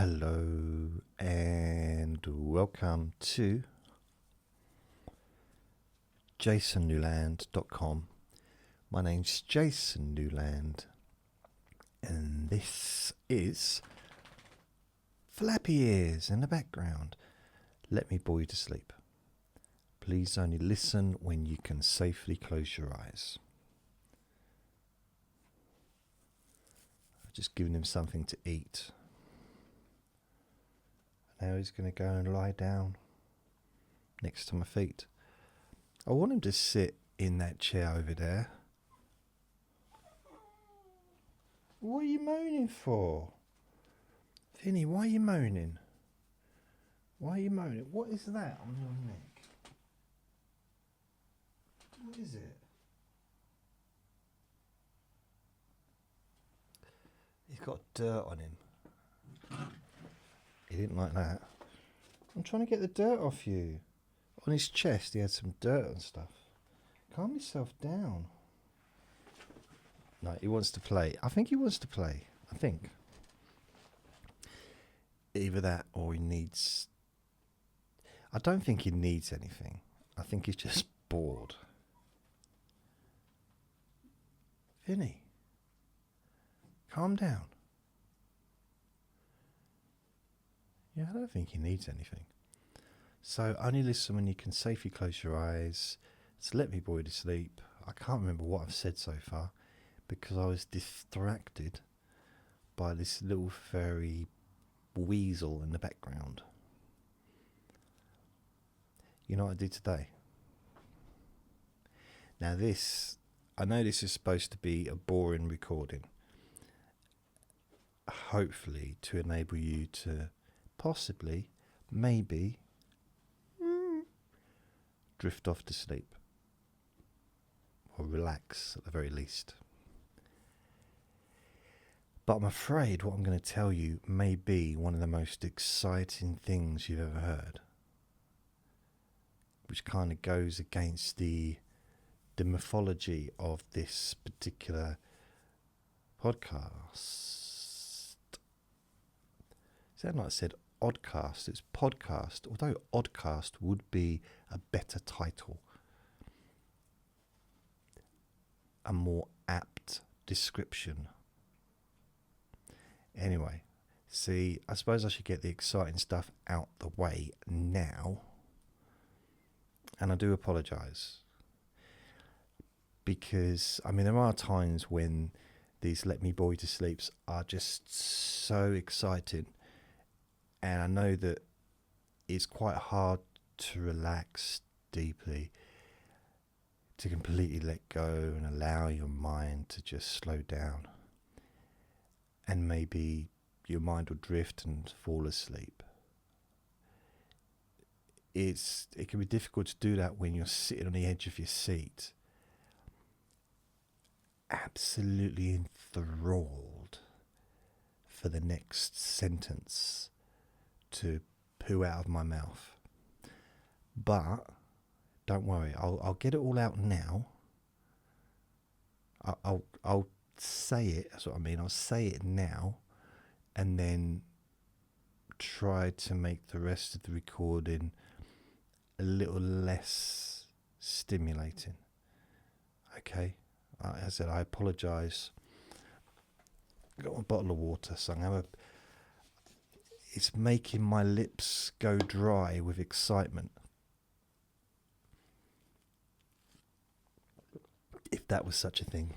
Hello and welcome to jasonnewland.com. My name's Jason Newland and this is Flappy Ears in the background. Let me bore you to sleep. Please only listen when you can safely close your eyes. I've just given him something to eat. Now he's going to go and lie down next to my feet. I want him to sit in that chair over there. What are you moaning for? Vinny, why are you moaning? Why are you moaning? What is that on your neck? What is it? He's got dirt on him. He didn't like that. I'm trying to get the dirt off you. On his chest he had some dirt and stuff. Calm yourself down. No, he wants to play. I think he wants to play. I think. Either that or he needs... I don't think he needs anything. I think he's just bored. Vinny, calm down. Yeah, I don't think he needs anything. So only listen when you can safely close your eyes. So let me bore you to sleep. I can't remember what I've said so far because I was distracted by this little furry weasel in the background. You know what I did today? Now this, I know this is supposed to be a boring recording. Hopefully to enable you to possibly, maybe, drift off to sleep. Or relax at the very least. But I'm afraid what I'm going to tell you may be one of the most exciting things you've ever heard. Which kind of goes against the mythology of this particular podcast. Sound like I said oddcast, it's podcast, although oddcast would be a better title, a more apt description. Anyway, see, I suppose I should get the exciting stuff out the way now, and I do apologise, because, I mean, there are times when these Let Me Bore You to Sleeps are just so exciting. And I know that it's quite hard to relax deeply, to completely let go and allow your mind to just slow down. And maybe your mind will drift and fall asleep. It can be difficult to do that when you're sitting on the edge of your seat, absolutely enthralled for the next sentence to poo out of my mouth. But don't worry, I'll get it all out now. I'll say it. That's what I mean. I'll say it now, and then try to make the rest of the recording a little less stimulating. Okay. As I said, I apologise. I've got a bottle of water, so I'm going to. It's making my lips go dry with excitement. If that was such a thing.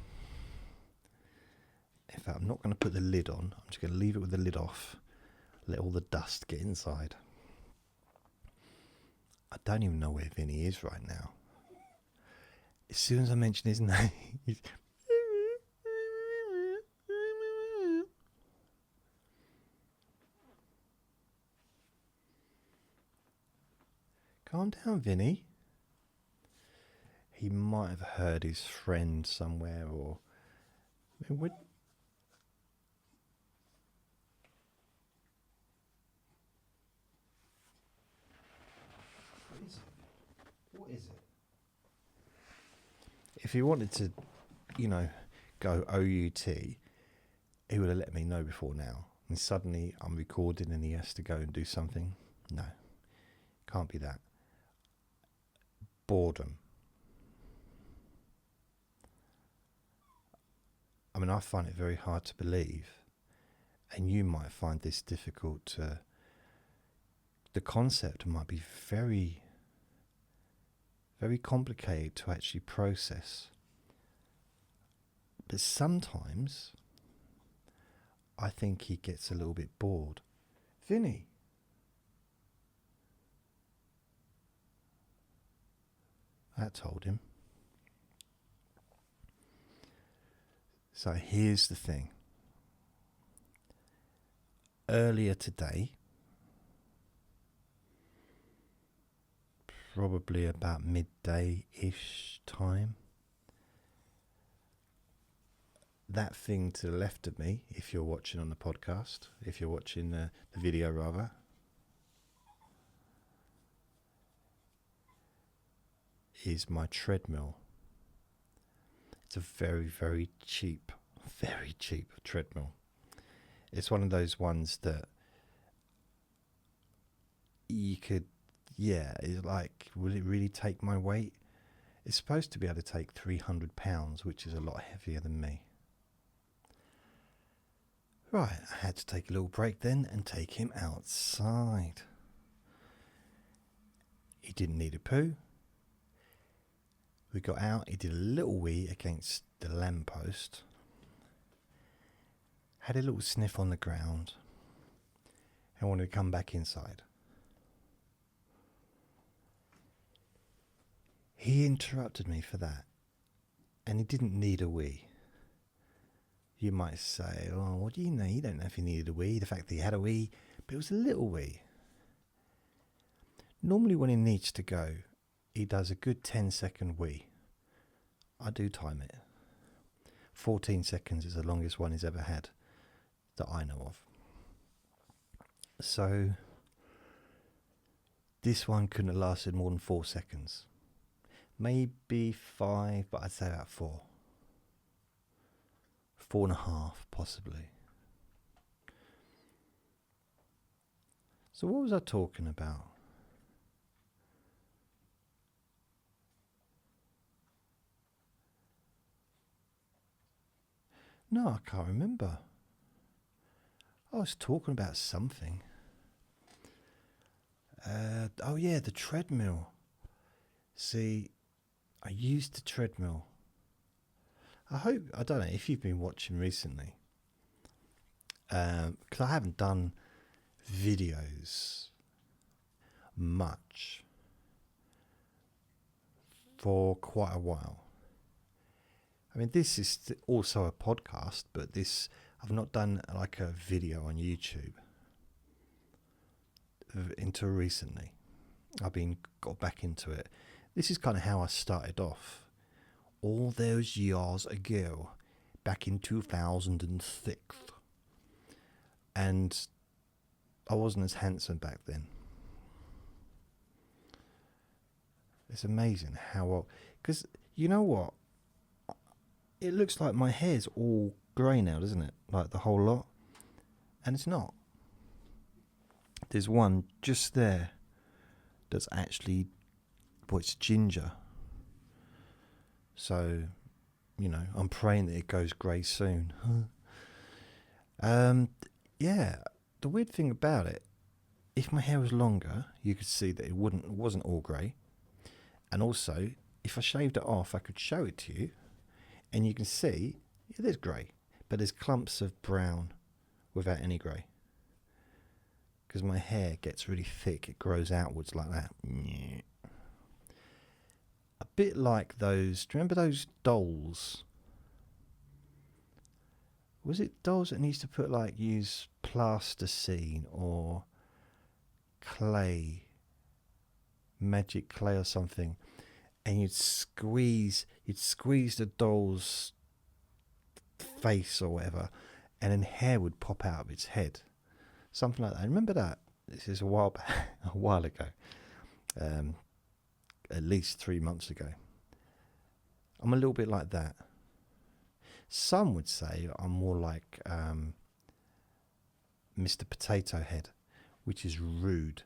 In fact, I'm not going to put the lid on. I'm just going to leave it with the lid off. Let all the dust get inside. I don't even know where Vinny is right now. As soon as I mention his name, he's... Calm down, Vinny. He might have heard his friend somewhere, or... I mean, what is it? What is it? If he wanted to, go OUT, he would have let me know before now. and suddenly I'm recording and he has to go and do something. No, can't be that. Boredom. I mean, I find it very hard to believe, and you might find this difficult to. The concept might be very, very complicated to actually process. But sometimes I think he gets a little bit bored. Vinny. That told him. So here's the thing. Earlier today, probably about midday-ish time, that thing to the left of me, if you're watching on the podcast, if you're watching the video rather, is my treadmill. It's a very, very cheap treadmill. It's one of those ones that you could, it's like, will it really take my weight? It's supposed to be able to take 300 pounds, which is a lot heavier than me. Right, I had to take a little break then and take him outside. He didn't need a poo. We got out, he did a little wee against the lamppost. Had a little sniff on the ground and wanted to come back inside. He interrupted me for that, and he didn't need a wee. You might say, oh, what do you know? You don't know if he needed a wee. The fact that he had a wee, but it was a little wee. Normally when he needs to go, he does a good 10-second wee. I do time it. 14 seconds is the longest one he's ever had that I know of. So this one couldn't have lasted more than 4 seconds. Maybe 5, but I'd say about 4. 4.5 possibly. So what was I talking about? No, I can't remember. I was talking about something. The treadmill. See, I used the treadmill. I don't know if you've been watching recently. Because I haven't done videos much for quite a while. I mean, this is also a podcast, but I've not done like a video on YouTube until recently. Got back into it. This is kind of how I started off. All those years ago, back in 2006. And I wasn't as handsome back then. It's amazing how, because you know what? It looks like my hair's all grey now, doesn't it? Like the whole lot. And it's not. There's one just there that's actually, it's ginger. So, I'm praying that it goes grey soon. The weird thing about it, if my hair was longer, you could see that it wasn't all grey. And also, if I shaved it off, I could show it to you. And you can see, there's grey, but there's clumps of brown without any grey. Because my hair gets really thick, it grows outwards like that. A bit like those, do you remember those dolls? Was it dolls that needs to use plasticine or clay, magic clay or something? And you'd squeeze the doll's face or whatever, and then hair would pop out of its head, something like that. I remember that. This is a while ago, at least 3 months ago. I'm a little bit like that. Some would say I'm more like Mr. Potato Head, which is rude.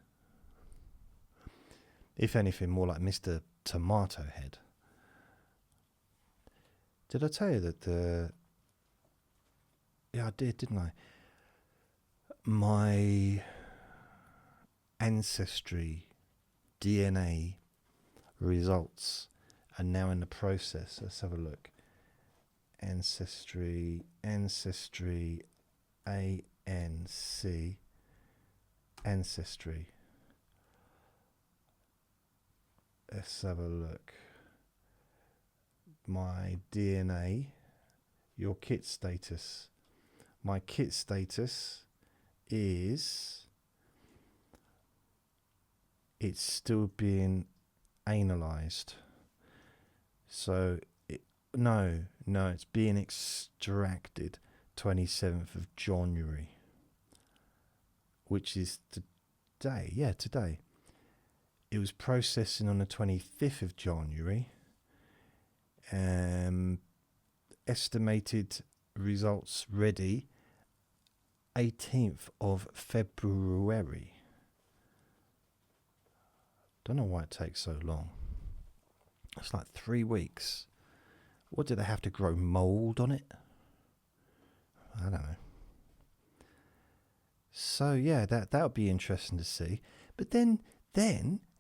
If anything, more like Mr. Tomato Head. Did I tell you that yeah, I did, didn't I? My ancestry DNA results are now in the process. Let's have a look. Ancestry, ANC, ancestry. Let's have a look. My DNA, your kit status. My kit status is it's still being analysed. So it's being extracted 27th of January, which is today. Yeah, today. It was processing on the 25th of January. Estimated results ready 18th of February. Don't know why it takes so long. It's like 3 weeks. What, do they have to grow mould on it? I don't know. So yeah, that would be interesting to see. But then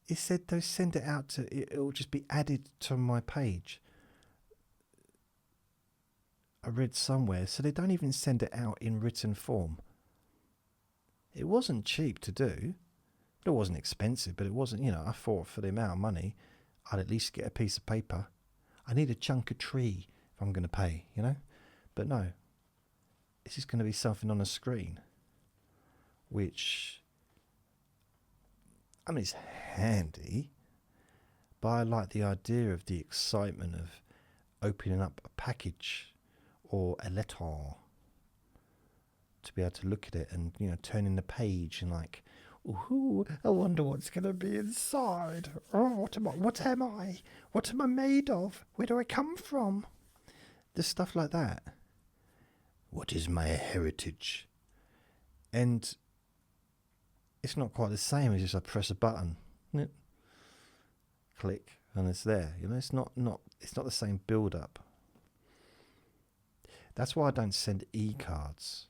it said they'll send it out to, it'll just be added to my page. I read somewhere, so they don't even send it out in written form. It wasn't cheap to do. It wasn't expensive, but it wasn't, I thought for the amount of money, I'd at least get a piece of paper. I need a chunk of tree if I'm going to pay, But no, this is going to be something on a screen, which, I mean, it's handy, but I like the idea of the excitement of opening up a package or a letter, to be able to look at it and, turning the page and like, ooh, I wonder what's going to be inside. Oh, what am I? What am I made of? Where do I come from? The stuff like that. What is my heritage? And it's not quite the same as just I press a button, click, and it's there. It's not the same build up. That's why I don't send e-cards.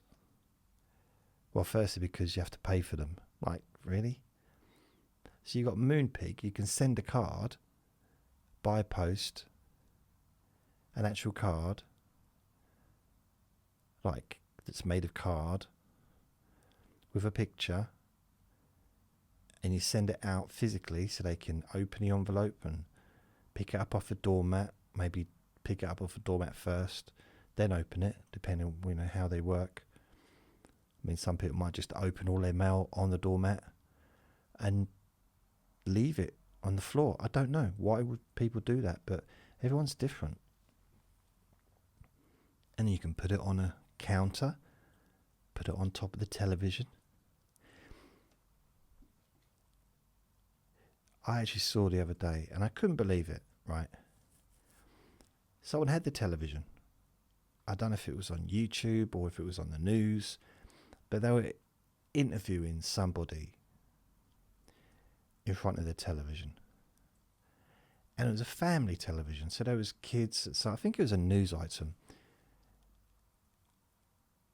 Well, firstly, because you have to pay for them. Like, really? So you got Moonpig, you can send a card by post, an actual card, like, that's made of card, with a picture, and you send it out physically so they can open the envelope and pick it up off a doormat, maybe pick it up off a doormat first, then open it, depending on how they work. I mean, some people might just open all their mail on the doormat and leave it on the floor. I don't know. Why would people do that? But everyone's different. And you can put it on a counter, put it on top of the television. I actually saw the other day, and I couldn't believe it, right? Someone had the television. I don't know if it was on YouTube or if it was on the news, but they were interviewing somebody in front of the television. And it was a family television, so there was kids. So I think it was a news item.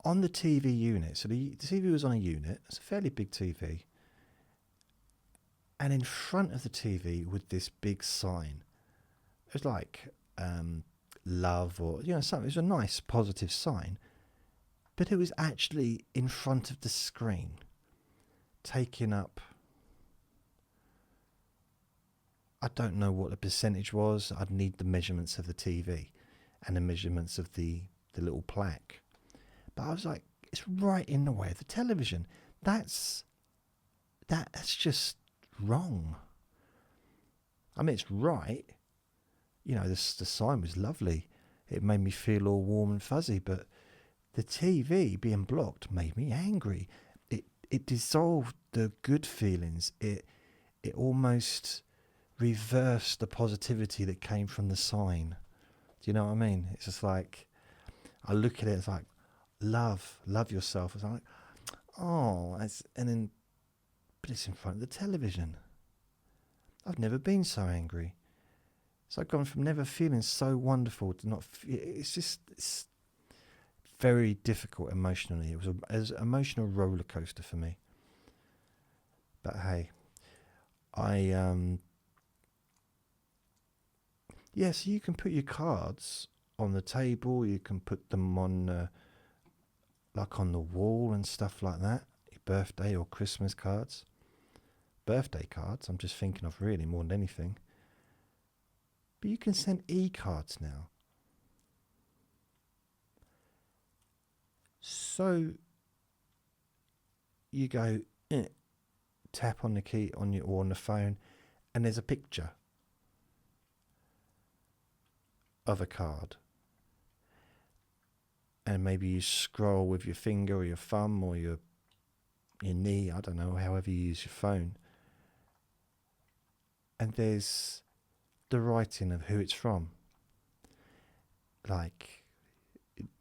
On the TV unit, so the TV was on a unit, it's a fairly big TV. And in front of the TV with this big sign. It was like love or, something. It was a nice positive sign. But it was actually in front of the screen, taking up, I don't know what the percentage was. I'd need the measurements of the TV and the measurements of the little plaque. But I was like, it's right in the way of the television. That's just wrong. I mean, it's right. The sign was lovely. It made me feel all warm and fuzzy, but the TV being blocked made me angry. It dissolved the good feelings. It almost reversed the positivity that came from the sign. Do you know what I mean? It's just like, I look at it, it's like, love yourself. It's like, oh, and then, but it's in front of the television. I've never been so angry. So I've gone from never feeling so wonderful to not. It's very difficult emotionally. It was an emotional roller coaster for me. But hey, I yeah. So you can put your cards on the table. You can put them on like on the wall and stuff like that. Your birthday or Christmas cards. Birthday cards. I'm just thinking of really more than anything. But you can send e-cards now. So you go tap on the key on your or on the phone, and there's a picture of a card. And maybe you scroll with your finger or your thumb or your knee, I don't know, however you use your phone. And there's the writing of who it's from. Like,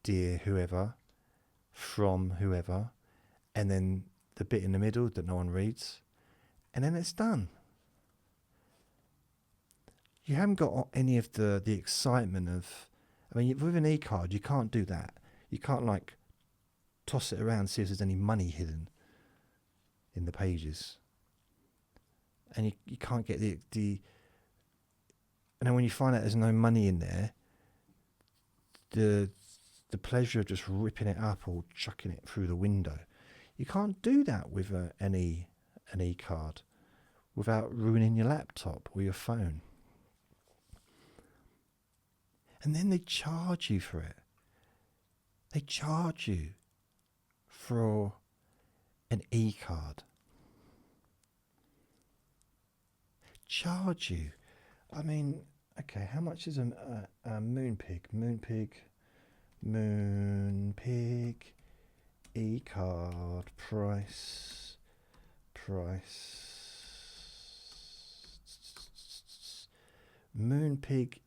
dear whoever, from whoever, and then the bit in the middle that no one reads, and then it's done. You haven't got any of the excitement of, I mean, with an e-card, you can't do that. You can't like toss it around, see if there's any money hidden in the pages. And you can't get the and then when you find out there's no money in there, the pleasure of just ripping it up or chucking it through the window, you can't do that with an e-card without ruining your laptop or your phone. And then they charge you for it. They charge you for an e-card. Charge you. I mean, okay, how much is a Moonpig? Moonpig e-card price. Moonpig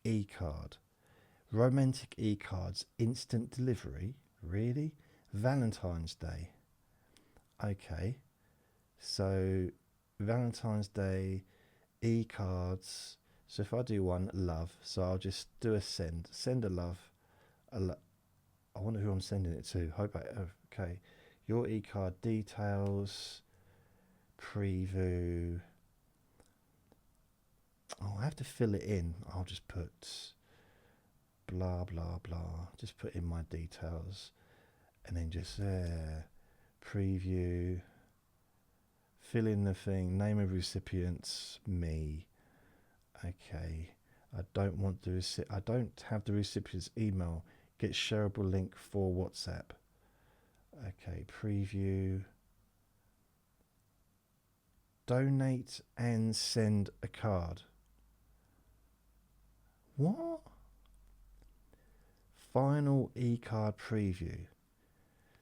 e-card. Romantic e-cards, instant delivery. Really? Valentine's Day. Okay. So Valentine's Day e-cards. So if I do one, love. So I'll just do a send. Send a love. I wonder who I'm sending it to. Okay. Your e-card details. Preview. Oh, I have to fill it in. I'll just put blah blah blah. Just put in my details, and then just preview. Fill in the thing. Name of recipients. Me. Okay. I don't have the recipient's email. Get shareable link for WhatsApp. Okay. Preview. Donate and send a card. What? Final e-card preview.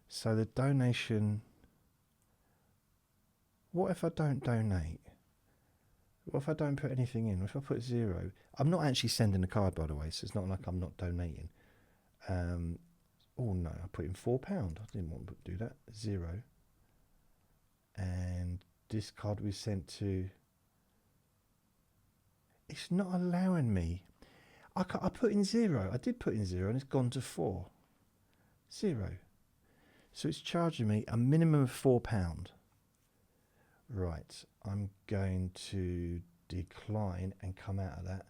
So the donation. What if I don't donate? What if I don't put anything in? What if I put 0? I'm not actually sending a card, by the way, so it's not like I'm not donating. Oh no, I put in £4. I didn't want to do that. 0. And this card we sent to. It's not allowing me. I put in 0. I did put in 0 and it's gone to 4. 0. So it's charging me a minimum of £4. Right, I'm going to decline and come out of that.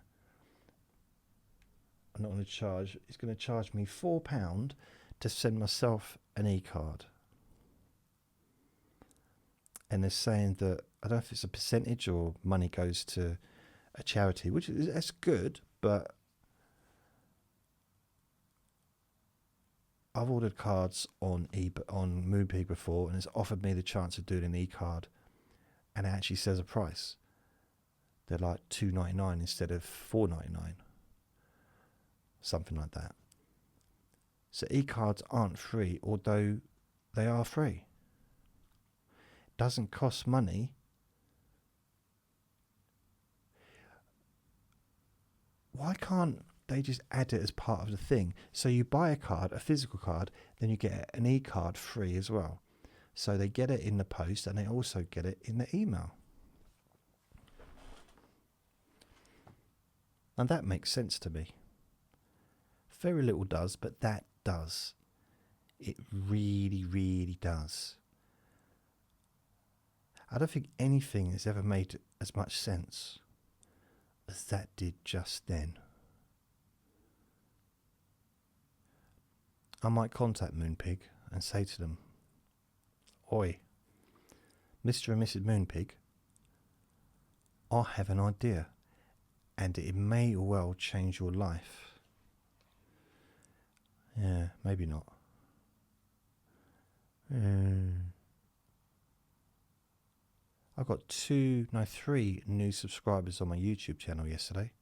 I'm not going to charge. It's going to charge me £4 to send myself an e-card. And they're saying that, I don't know if it's a percentage or money goes to a charity, that's good, but I've ordered cards on Moonpig before, and it's offered me the chance of doing an e-card, and it actually says a price. They're like $2.99 instead of $4.99, something like that. So e-cards aren't free, although they are free. It doesn't cost money. Why can't they just add it as part of the thing? So you buy a card, a physical card, then you get an e-card free as well. So they get it in the post and they also get it in the email. And that makes sense to me. Very little does, but that does. It really, really does. I don't think anything has ever made as much sense as that did just then. I might contact Moonpig and say to them, "Oi, Mr. and Mrs. Moonpig, I have an idea, and it may well change your life." Yeah, maybe not. I got 3 new subscribers on my YouTube channel yesterday.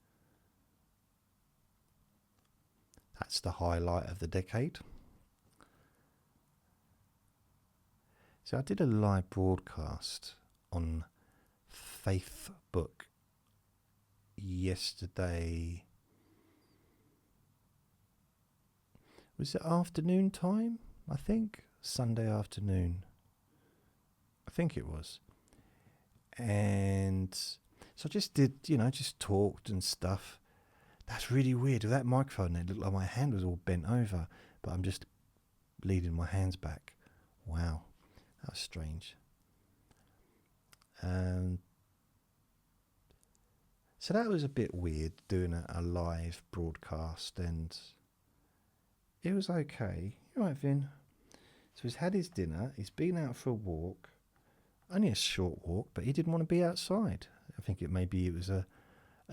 That's the highlight of the decade. So I did a live broadcast on Facebook yesterday. Was it afternoon time? I think Sunday afternoon. I think it was. And so I just did, just talked and stuff. That's really weird. With that microphone, it looked like my hand was all bent over, but I'm just leaning my hands back. Wow, that was strange. So that was a bit weird, doing a live broadcast, and it was okay. You right, Vin? So he's had his dinner, he's been out for a walk, only a short walk, but he didn't want to be outside. I think it was a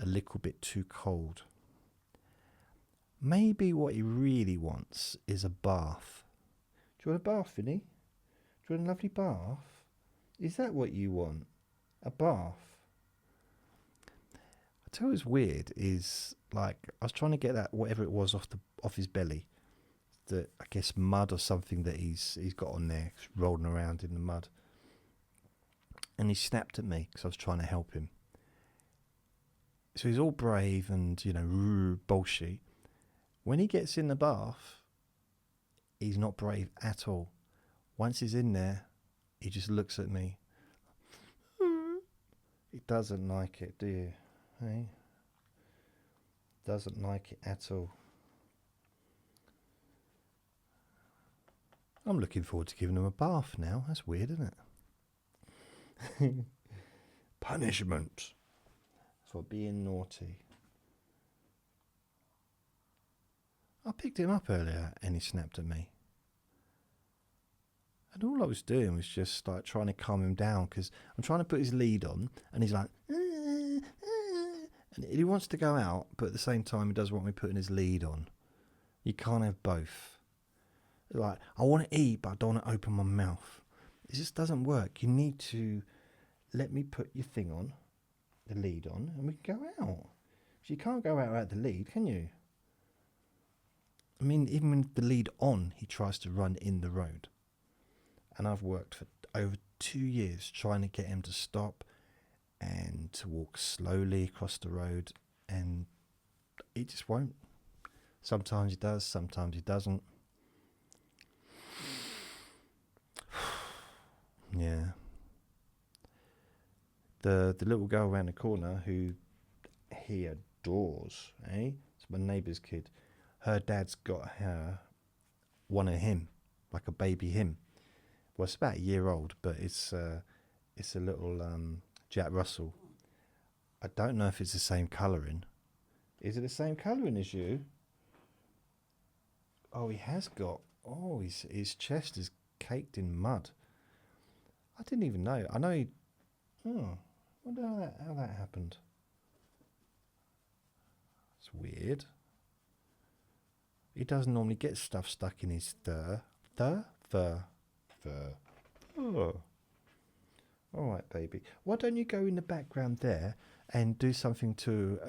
little bit too cold. Maybe what he really wants is a bath. Do you want a bath, Vinny? Do you want a lovely bath? Is that what you want? A bath? I tell you what's weird is, like, I was trying to get that whatever it was off his belly. The, I guess, mud or something that he's got on there, rolling around in the mud. And he snapped at me because I was trying to help him. So he's all brave and, bullshit. When he gets in the bath, he's not brave at all. Once he's in there, he just looks at me. He doesn't like it, do you? Hey? Doesn't like it at all. I'm looking forward to giving him a bath now. That's weird, isn't it? Punishment for being naughty. I picked him up earlier and he snapped at me. And all I was doing was just like trying to calm him down, because I'm trying to put his lead on and he's like, and he wants to go out, but at the same time he doesn't want me putting his lead on. You can't have both. Like, I want to eat, but I don't want to open my mouth. It just doesn't work. You need to let me put your thing on, the lead on, and we can go out. So you can't go out without the lead, can you? I mean, even with the lead on, he tries to run in the road. And I've worked for over 2 years trying to get him to stop and to walk slowly across the road, and he just won't. Sometimes he does, sometimes he doesn't. Yeah. The little girl around the corner who he adores, It's my neighbour's kid. Her dad's got her one of him, like a baby him. Well, it's about a year old, but it's a little Jack Russell. I don't know if it's the same colouring. Is it the same colouring as you? Oh, he has got. Oh, his chest is caked in mud. I didn't even know. I know he. Oh, I wonder how that happened. It's weird. He doesn't normally get stuff stuck in his fur. Oh. All right, baby. Why don't you go in the background there and do something to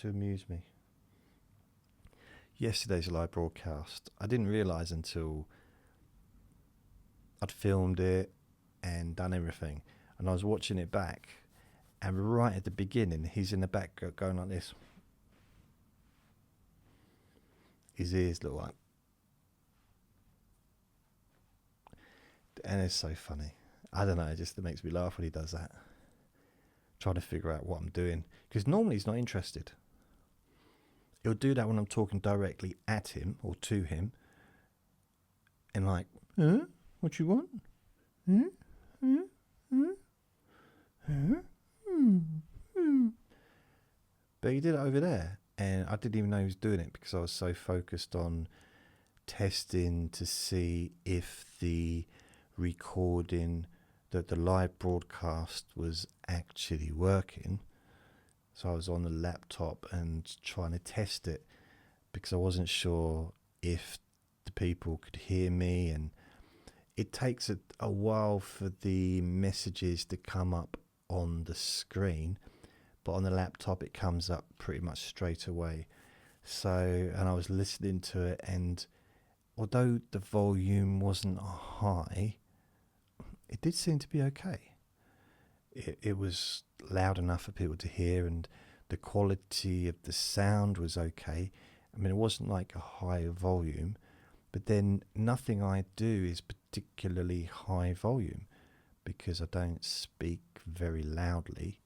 amuse me? Yesterday's live broadcast, I didn't realise until I'd filmed it and done everything, and I was watching it back, and right at the beginning, he's in the back going like this. His ears look like. And it's so funny. I don't know, it makes me laugh when he does that. Trying to figure out what I'm doing. Because normally he's not interested. He'll do that when I'm talking directly at him or to him. And like, huh? What you want? Huh? Huh? Huh? Huh? But he did it over there. And I didn't even know he was doing it because I was so focused on testing to see if the recording, that the live broadcast was actually working. So I was on the laptop and trying to test it because I wasn't sure if the people could hear me, and it takes a while for the messages to come up on the screen, but on the laptop it comes up pretty much straight away. So, and I was listening to it, and although the volume wasn't high, it did seem to be okay. It was loud enough for people to hear, and the quality of the sound was okay. I mean, it wasn't like a high volume, but then nothing I do is particularly high volume because I don't speak very loudly.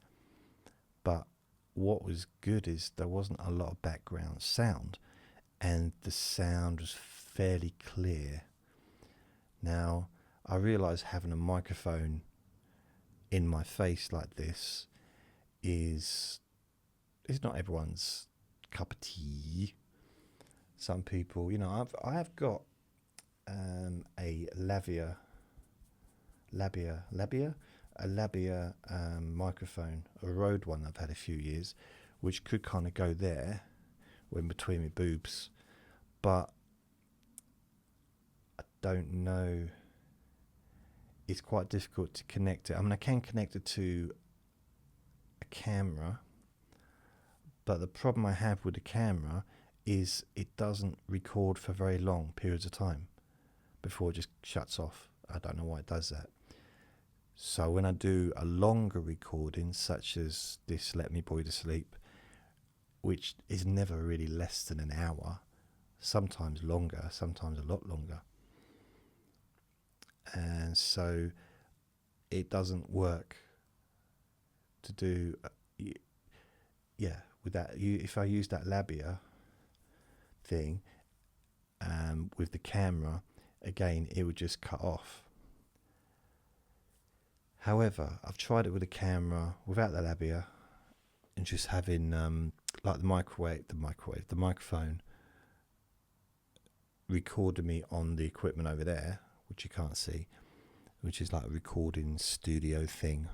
But what was good is there wasn't a lot of background sound, and the sound was fairly clear. Now, I realise having a microphone in my face like this is not everyone's cup of tea. Some people, I have got a labia microphone, a Rode one I've had a few years, which could kind of go there, in between my boobs, but I don't know. It's quite difficult to connect it. I mean, I can connect it to a camera, but the problem I have with the camera is it doesn't record for very long periods of time before it just shuts off. I don't know why it does that. So when I do a longer recording, such as this Let Me Bore You to Sleep, which is never really less than an hour, sometimes longer, sometimes a lot longer, and so it doesn't work to do with that. If I use that labia thing with the camera, again it would just cut off. However, I've tried it with a camera without the labia and just having like the microphone recorded me on the equipment over there, which you can't see, which is like a recording studio thing.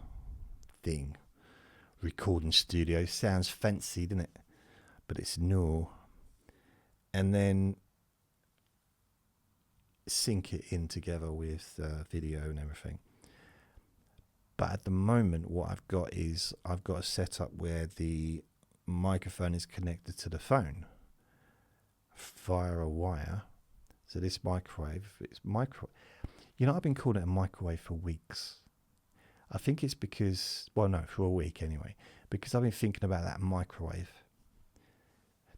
Recording studio sounds fancy, doesn't it? But it's no. And then sync it in together with video and everything. But at the moment, what I've got is I've got a setup where the microphone is connected to the phone via a wire. So this microwave, I've been calling it a microwave for weeks. I think it's because, for a week anyway, because I've been thinking about that microwave.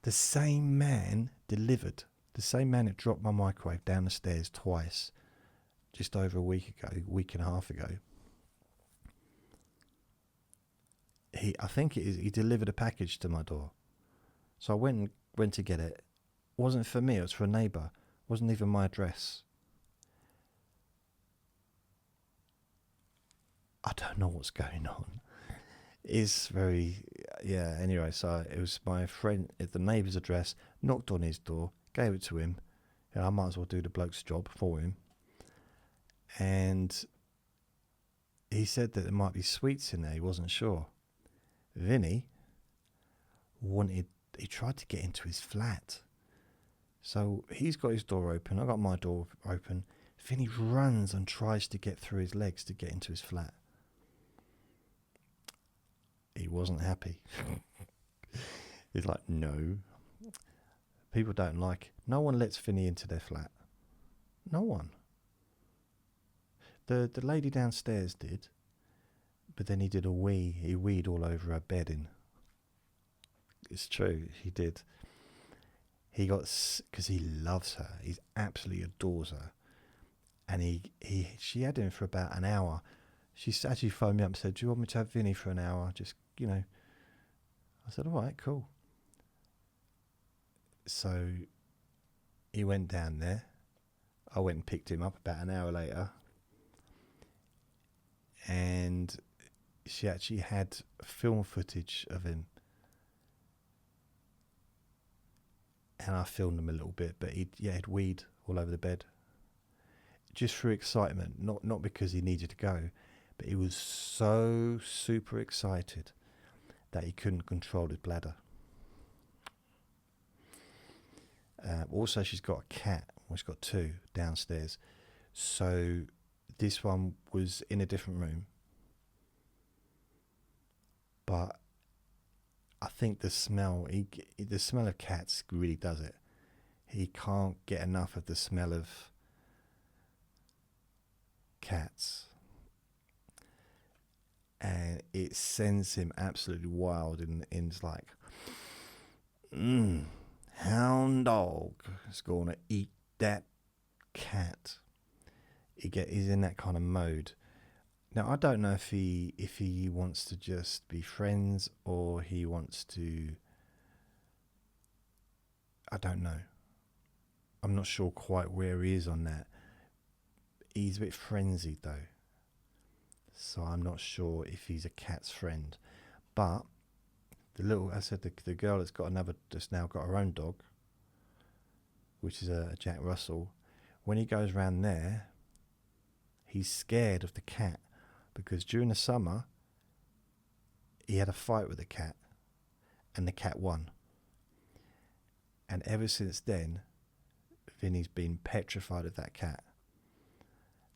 The same man that dropped my microwave down the stairs twice, just over a week and a half ago. He delivered a package to my door. So I went to get it. It wasn't for me, it was for a neighbour. It wasn't even my address. I don't know what's going on. It's very, anyway, so it was my friend at the neighbour's address, knocked on his door, gave it to him, and I might as well do the bloke's job for him. And he said that there might be sweets in there, he wasn't sure. Vinny he tried to get into his flat. So he's got his door open, I got my door open. Vinny runs and tries to get through his legs to get into his flat. He wasn't happy. He's like, no. People don't like. No one lets Vinny into their flat. No one. The lady downstairs did, but then he did a wee. He weed all over her bedding. It's true, he did. He got, because he loves her. He absolutely adores her. And she had him for about an hour. She actually phoned me up and said, "Do you want me to have Vinny for an hour? Just, I said, all right, cool." So he went down there. I went and picked him up about an hour later. And she actually had film footage of him. And I filmed him a little bid, but he'd weed all over the bed. Just through excitement, not because he needed to go, but he was so super excited that he couldn't control his bladder. Also, she's got a cat. Well, she's got two downstairs. So this one was in a different room. But I think the smell of cats really does it. He can't get enough of the smell of cats. And it sends him absolutely wild, and it's like, hound dog is going to eat that cat. He's in that kind of mode. Now, I don't know if he wants to just be friends or he wants to... I don't know. I'm not sure quite where he is on that. He's a bit frenzied though. So I'm not sure if he's a cat's friend. But the girl that's now got her own dog, which is a Jack Russell, when he goes round there, he's scared of the cat because during the summer he had a fight with the cat and the cat won. And ever since then, Vinny's been petrified of that cat.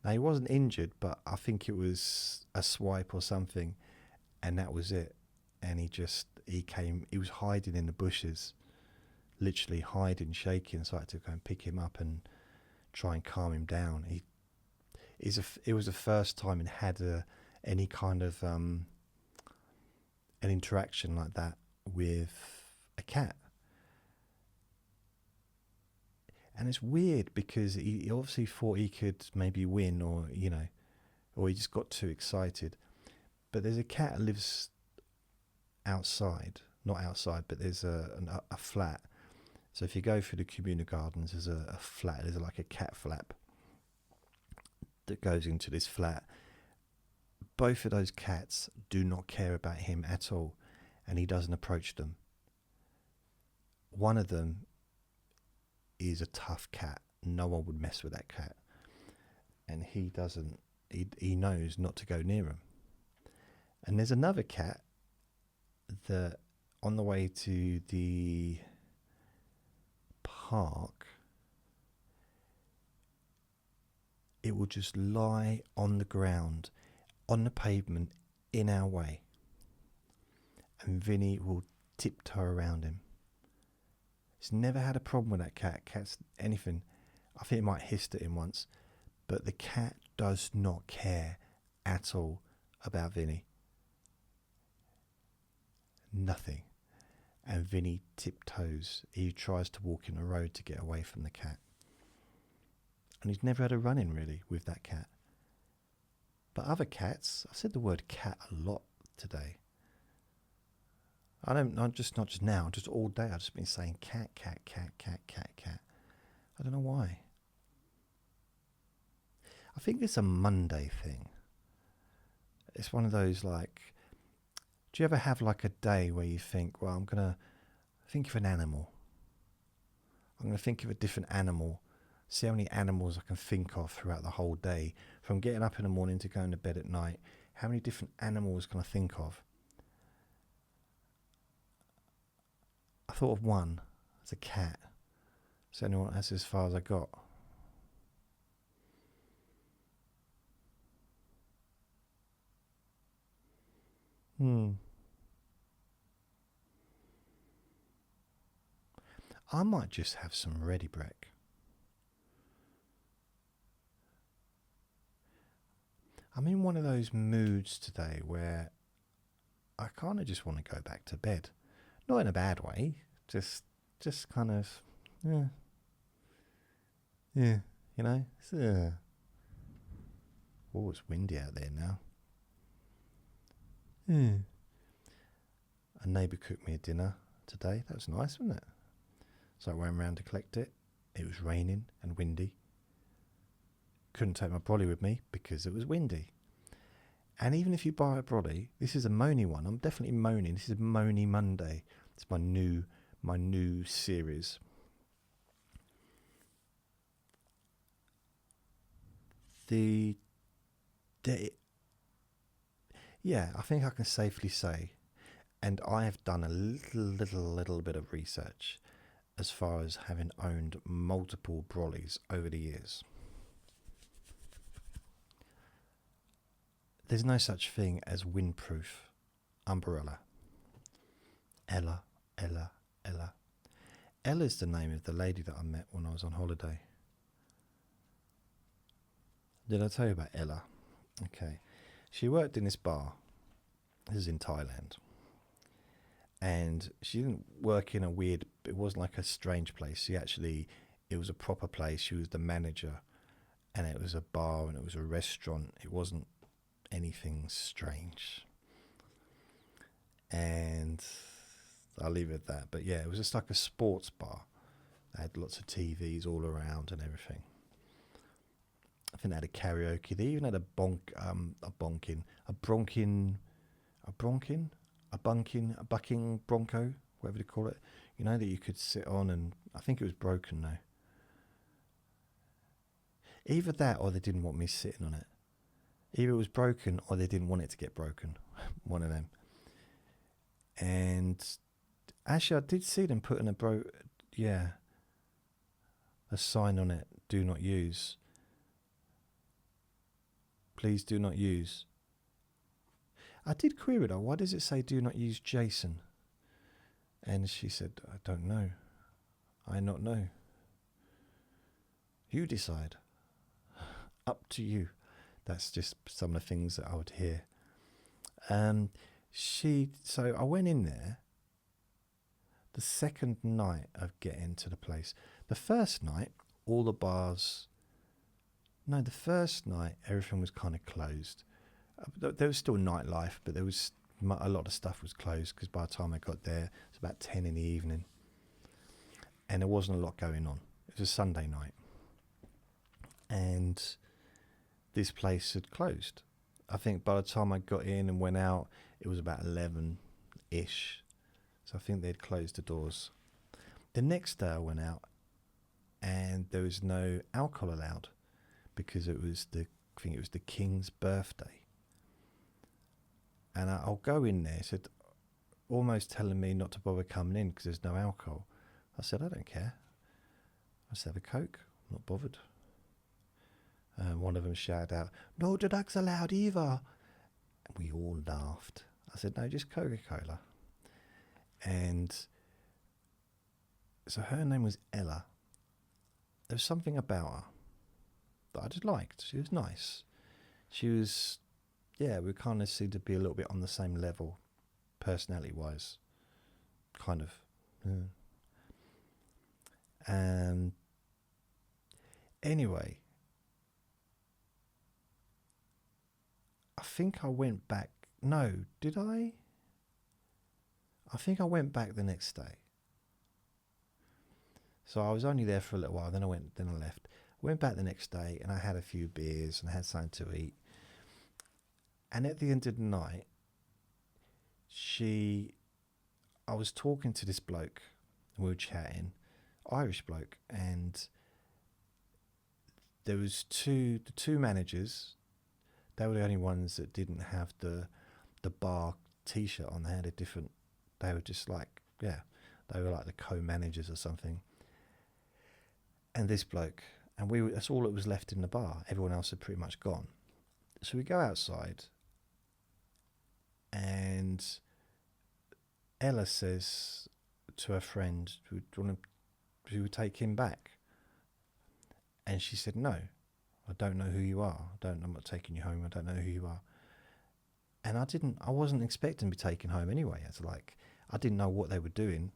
Now, he wasn't injured, but I think it was a swipe or something, and that was it. And he was hiding in the bushes, literally hiding, shaking, so I had to go and pick him up and try and calm him down. It was the first time he had any kind of an interaction like that with a cat. And it's weird because he obviously thought he could maybe win, or he just got too excited. But there's a cat that lives outside, not outside, but there's a flat. So if you go through the communal gardens, there's a flat. There's like a cat flap that goes into this flat. Both of those cats do not care about him at all, and he doesn't approach them. One of them is a tough cat. No one would mess with that cat, and he doesn't. He knows not to go near him. And there's another cat that, on the way to the park, it will just lie on the ground, on the pavement, in our way, and Vinny will tiptoe around him. He's never had a problem with that cat. Cat's anything. I think it might hissed at him once, but the cat does not care at all about Vinny. Nothing. And Vinny tiptoes. He tries to walk in the road to get away from the cat. And he's never had a run-in really with that cat. But other cats, I've said the word cat a lot today. Not just now, just all day I've just been saying cat. I don't know why. I think it's a Monday thing. It's one of those like, do you ever have like a day where you think, well, I'm going to think of an animal. I'm going to think of a different animal, see how many animals I can think of throughout the whole day. From getting up in the morning to going to bed at night, how many different animals can I think of? I thought of one. It's a cat. So that's as far as I got. I might just have some ready break. I'm in one of those moods today where I kind of just want to go back to bed. Not in a bad way, just kind of, yeah, Oh, it's windy out there now. A neighbour cooked me a dinner today. That was nice, wasn't it? So I went round to collect it. It was raining and windy. Couldn't take my brolly with me because it was windy. And even if you buy a brolly, this is a moany one. I'm definitely moaning. This is Moany Monday. It's my new series. Yeah, I think I can safely say, and I have done a little bit of research as far as having owned multiple brollies over the years. There's no such thing as windproof umbrella. Ella. Ella's the name of the lady that I met when I was on holiday. Did I tell you about Ella? Okay. She worked in this bar. This is in Thailand. And she didn't work in it wasn't like a strange place. It was a proper place. She was the manager. And it was a bar and it was a restaurant. It wasn't anything strange. And I'll leave it at that. But yeah, it was just like a sports bar. They had lots of TVs all around and everything. I think they had a karaoke. They even had a bucking bronco, whatever they call it. You know, that you could sit on, and I think it was broken though. Either that or they didn't want me sitting on it. Either it was broken or they didn't want it to get broken. One of them. And actually, I did see them putting a sign on it: "Do not use. Please do not use." I did query though, why does it say "do not use Jason"? And she said, "I don't know. I not know. You decide. Up to you." That's just some of the things that I would hear. So I went in there the second night of getting to the place. The first night, the first night everything was kind of closed. There was still nightlife, but there was a lot of stuff was closed because by the time I got there, it was about 10 in the evening. And there wasn't a lot going on. It was a Sunday night. And this place had closed. I think by the time I got in and went out, it was about 11-ish. So I think they'd closed the doors. The next day I went out and there was no alcohol allowed because I think it was the King's birthday. And I'll go in there, said, almost telling me not to bother coming in because there's no alcohol. I said, I don't care. I said, have a Coke. I'm not bothered. One of them shouted out, "No drugs allowed either." And we all laughed. I said, "No, just Coca-Cola." And so her name was Ella. There was something about her that I just liked. She was nice. She was, we kind of seemed to be a little bit on the same level, personality-wise. Kind of. Yeah. Anyway, I think I went back. No, did I? I think I went back the next day. So I was only there for a little while. Then I left. I went back the next day and I had a few beers and I had something to eat. And at the end of the night, I was talking to this bloke and we were chatting, Irish bloke, and there was the two managers. They were the only ones that didn't have the bar t-shirt on. They were just like, they were like the co-managers or something. And this bloke, and that's all that was left in the bar. Everyone else had pretty much gone. So we go outside and Ella says to her friend, "Who would take him back?" And she said, "No, I don't know who you are. I'm not taking you home. I don't know who you are." And I wasn't expecting to be taken home anyway. I didn't know what they were doing,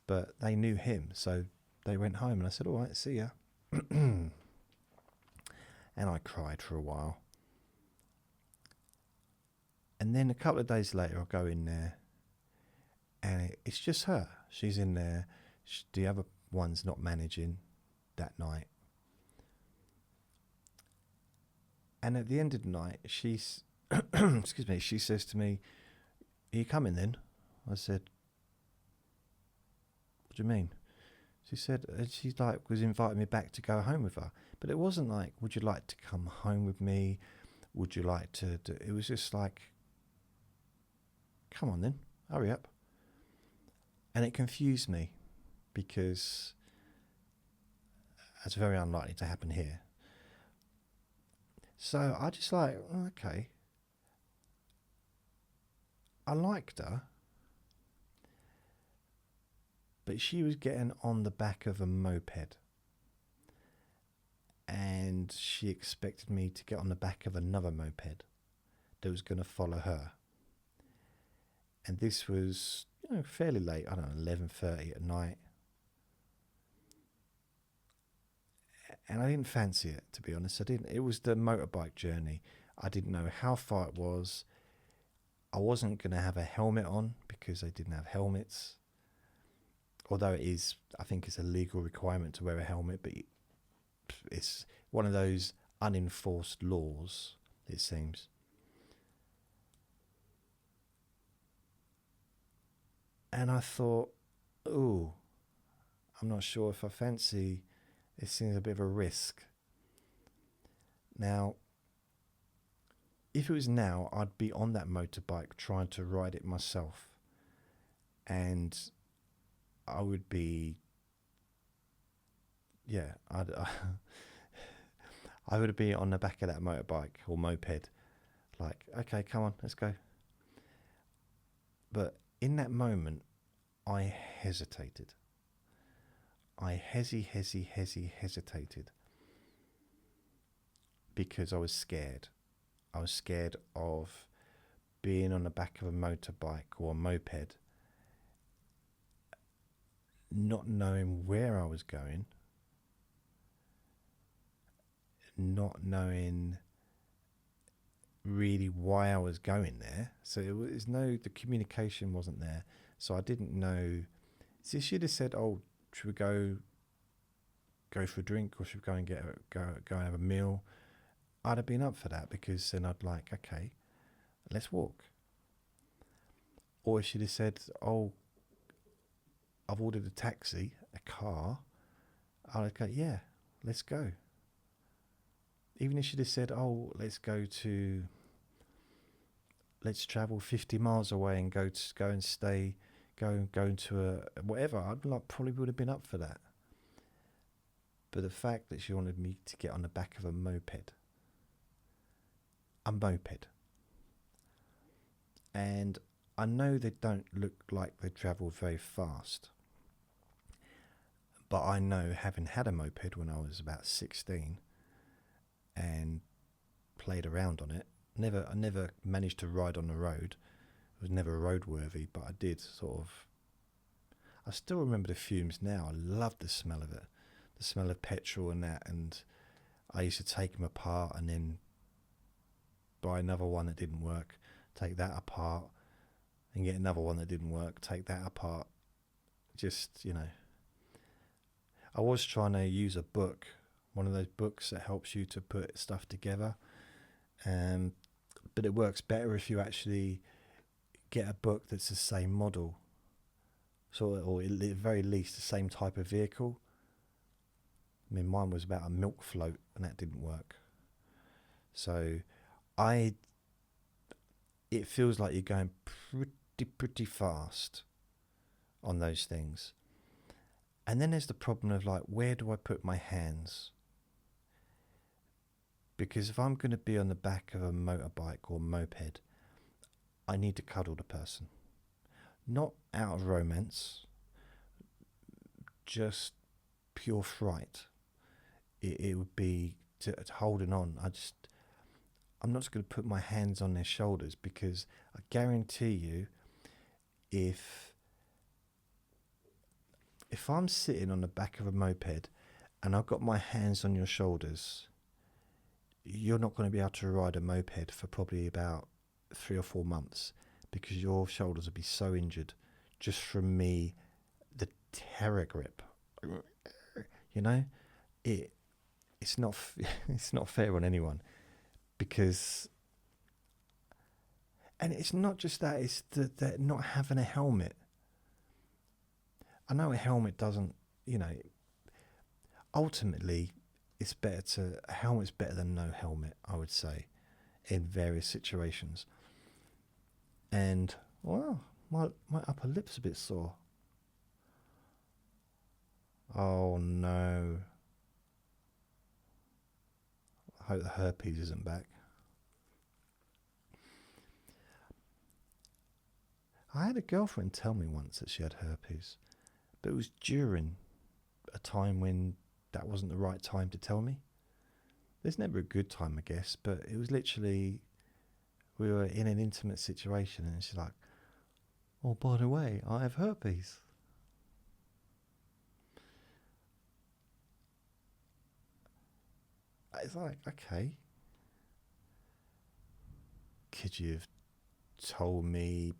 but they knew him. So they went home and I said, "All right, see ya." And I cried for a while. And then a couple of days later, I go in there, and it's just her. She's in there. The other one's not managing that night. And at the end of the night, she's, excuse me, she says to me, "Are you coming then?" I said, "What do you mean?" She said, she's like, was inviting me back to go home with her. But it wasn't like, "Would you like to come home with me? Would you like to do?" It was just like, "Come on then, hurry up." And it confused me, because that's very unlikely to happen here. So I just like, okay. I liked her, but she was getting on the back of a moped, and she expected me to get on the back of another moped that was going to follow her. And this was, fairly late. I don't know, 11:30 at night. And I didn't fancy it, to be honest. I didn't. It was the motorbike journey. I didn't know how far it was. I wasn't going to have a helmet on because they didn't have helmets. Although it is, I think it's a legal requirement to wear a helmet, but it's one of those unenforced laws, it seems. And I thought, ooh, I'm not sure if I fancy. It seems a bit of a risk. Now, if it was now, I'd be on that motorbike trying to ride it myself. And I would be, I would be on the back of that motorbike or moped. Like, okay, come on, let's go. But in that moment, I hesitated. I hesitated. Because I was scared. I was scared of being on the back of a motorbike or a moped, not knowing where I was going, not knowing really why I was going there. So the communication wasn't there. So I didn't know. So she'd have said, "Oh, should we go for a drink, or should we go and go and have a meal?" I'd have been up for that, because then I'd like, okay, let's walk. Or if she'd have said, "Oh, I've ordered a taxi, a car," I'd go, "Yeah, let's go." Even if she'd have said, "Oh, let's travel 50 miles away and go and stay, go into a whatever," I'd probably would have been up for that. But the fact that she wanted me to get on the back of a moped, and I know they don't look like they travel very fast, but I know, having had a moped when I was about 16 and played around on it, I never managed to ride on the road. It was never roadworthy, but I did I still remember the fumes now. I loved the smell of it, the smell of petrol and that, and I used to take them apart and then buy another one that didn't work, take that apart and get another one that didn't work, take that apart. Just, I was trying to use a book, one of those books that helps you to put stuff together, but it works better if you actually get a book that's the same model, or at the very least the same type of vehicle. I mean, mine was about a milk float and that didn't work. So it feels like you're going pretty fast on those things. And then there's the problem of, like, where do I put my hands? Because if I'm going to be on the back of a motorbike or moped, I need to cuddle the person. Not out of romance, just pure fright. It would be to holding on. I'm not just going to put my hands on their shoulders, because I guarantee you, if I'm sitting on the back of a moped and I've got my hands on your shoulders, you're not going to be able to ride a moped for probably about 3 or 4 months, because your shoulders would be so injured just from me, the terror grip. You know, it's not it's not fair on anyone, because, and it's not just that, it's that not having a helmet. I know a helmet doesn't, ultimately a helmet's better than no helmet, I would say, in various situations. And, well, my upper lip's a bit sore. Oh no. I hope the herpes isn't back. I had a girlfriend tell me once that she had herpes, but it was during a time when that wasn't the right time to tell me. There's never a good time, I guess, but it was literally, we were in an intimate situation, and she's like, "Oh, by the way, I have herpes." It's like, okay, could you have told me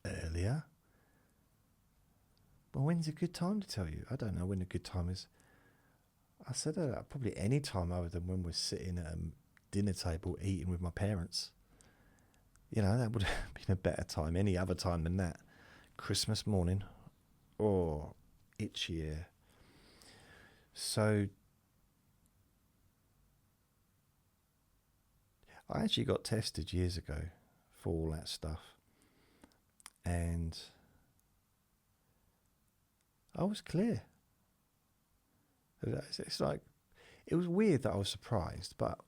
earlier? Well, when's a good time to tell you? I don't know when a good time is. I said probably any time other than when we're sitting at a dinner table eating with my parents. That would have been a better time. Any other time than that. Christmas morning. Or itchy ear. So I actually got tested years ago for all that stuff. And I was clear. It's like, it was weird that I was surprised, but,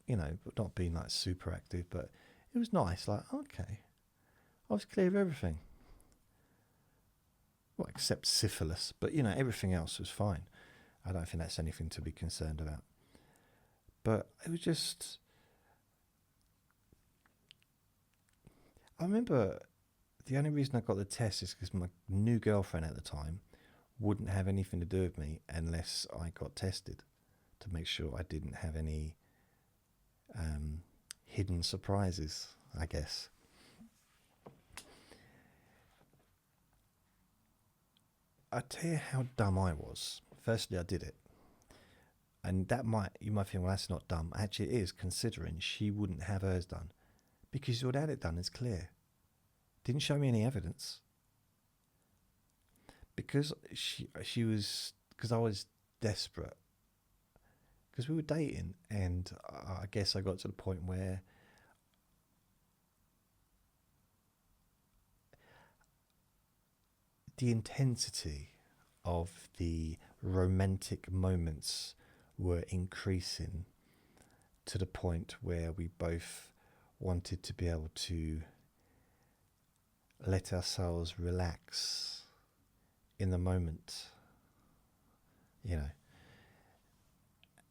not being like super active, but it was nice. Like, okay, I was clear of everything. Well, except syphilis, but, everything else was fine. I don't think that's anything to be concerned about. But it was just, I remember the only reason I got the test is because my new girlfriend at the time wouldn't have anything to do with me unless I got tested, to make sure I didn't have any hidden surprises, I guess. I tell you how dumb I was. Firstly, I did it. And you might think, well, that's not dumb. Actually, it is, considering she wouldn't have hers done. Because she would have had it done, it's clear. Didn't show me any evidence. Because because I was desperate. Because we were dating, and I guess I got to the point where the intensity of the romantic moments were increasing to the point where we both wanted to be able to let ourselves relax in the moment,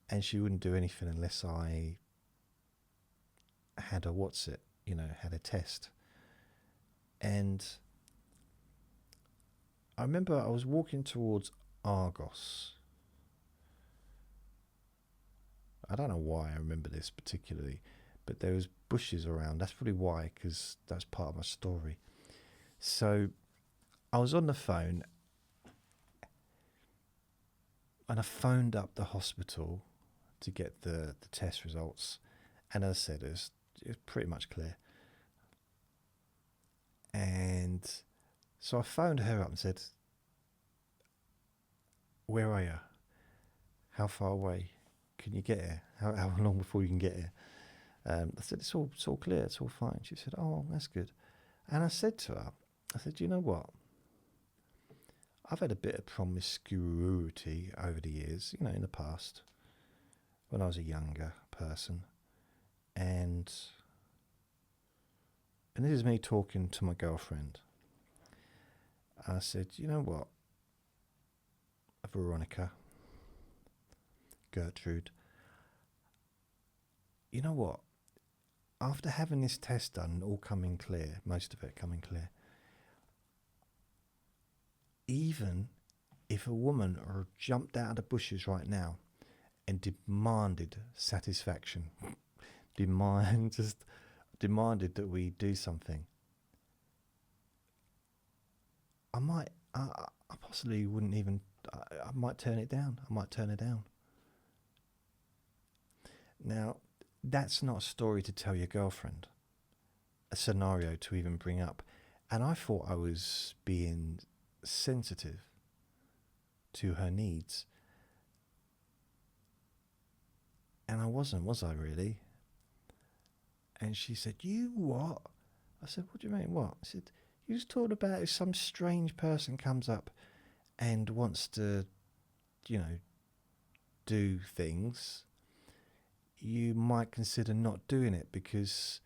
and she wouldn't do anything unless I had had a test. And I remember I was walking towards Argos. I don't know why I remember this particularly, but there was bushes around. That's probably why, because that's part of my story. So I was on the phone, and I phoned up the hospital to get the test results. And as I said, it was pretty much clear. And so I phoned her up and said, "Where are you? How far away can you get here? How long before you can get here?" I said, it's all clear, it's all fine. She said, "Oh, that's good." And I said to her, "You know what? I've had a bit of promiscuity over the years, in the past, when I was a younger person. And this is me talking to my girlfriend. I said, you know what, Veronica, Gertrude, you know what? After having this test done, all coming clear, most of it coming clear, even if a woman jumped out of the bushes right now and demanded satisfaction, just demanded that we do something, I possibly wouldn't even. I might turn it down. I might turn it down. Now, that's not a story to tell your girlfriend, a scenario to even bring up. And I thought I was being sensitive to her needs. And I wasn't, was I really? And she said, "You what?" I said, "What do you mean, what?" I said, "You just talked about if some strange person comes up and wants to, you know, do things, you might consider not doing it because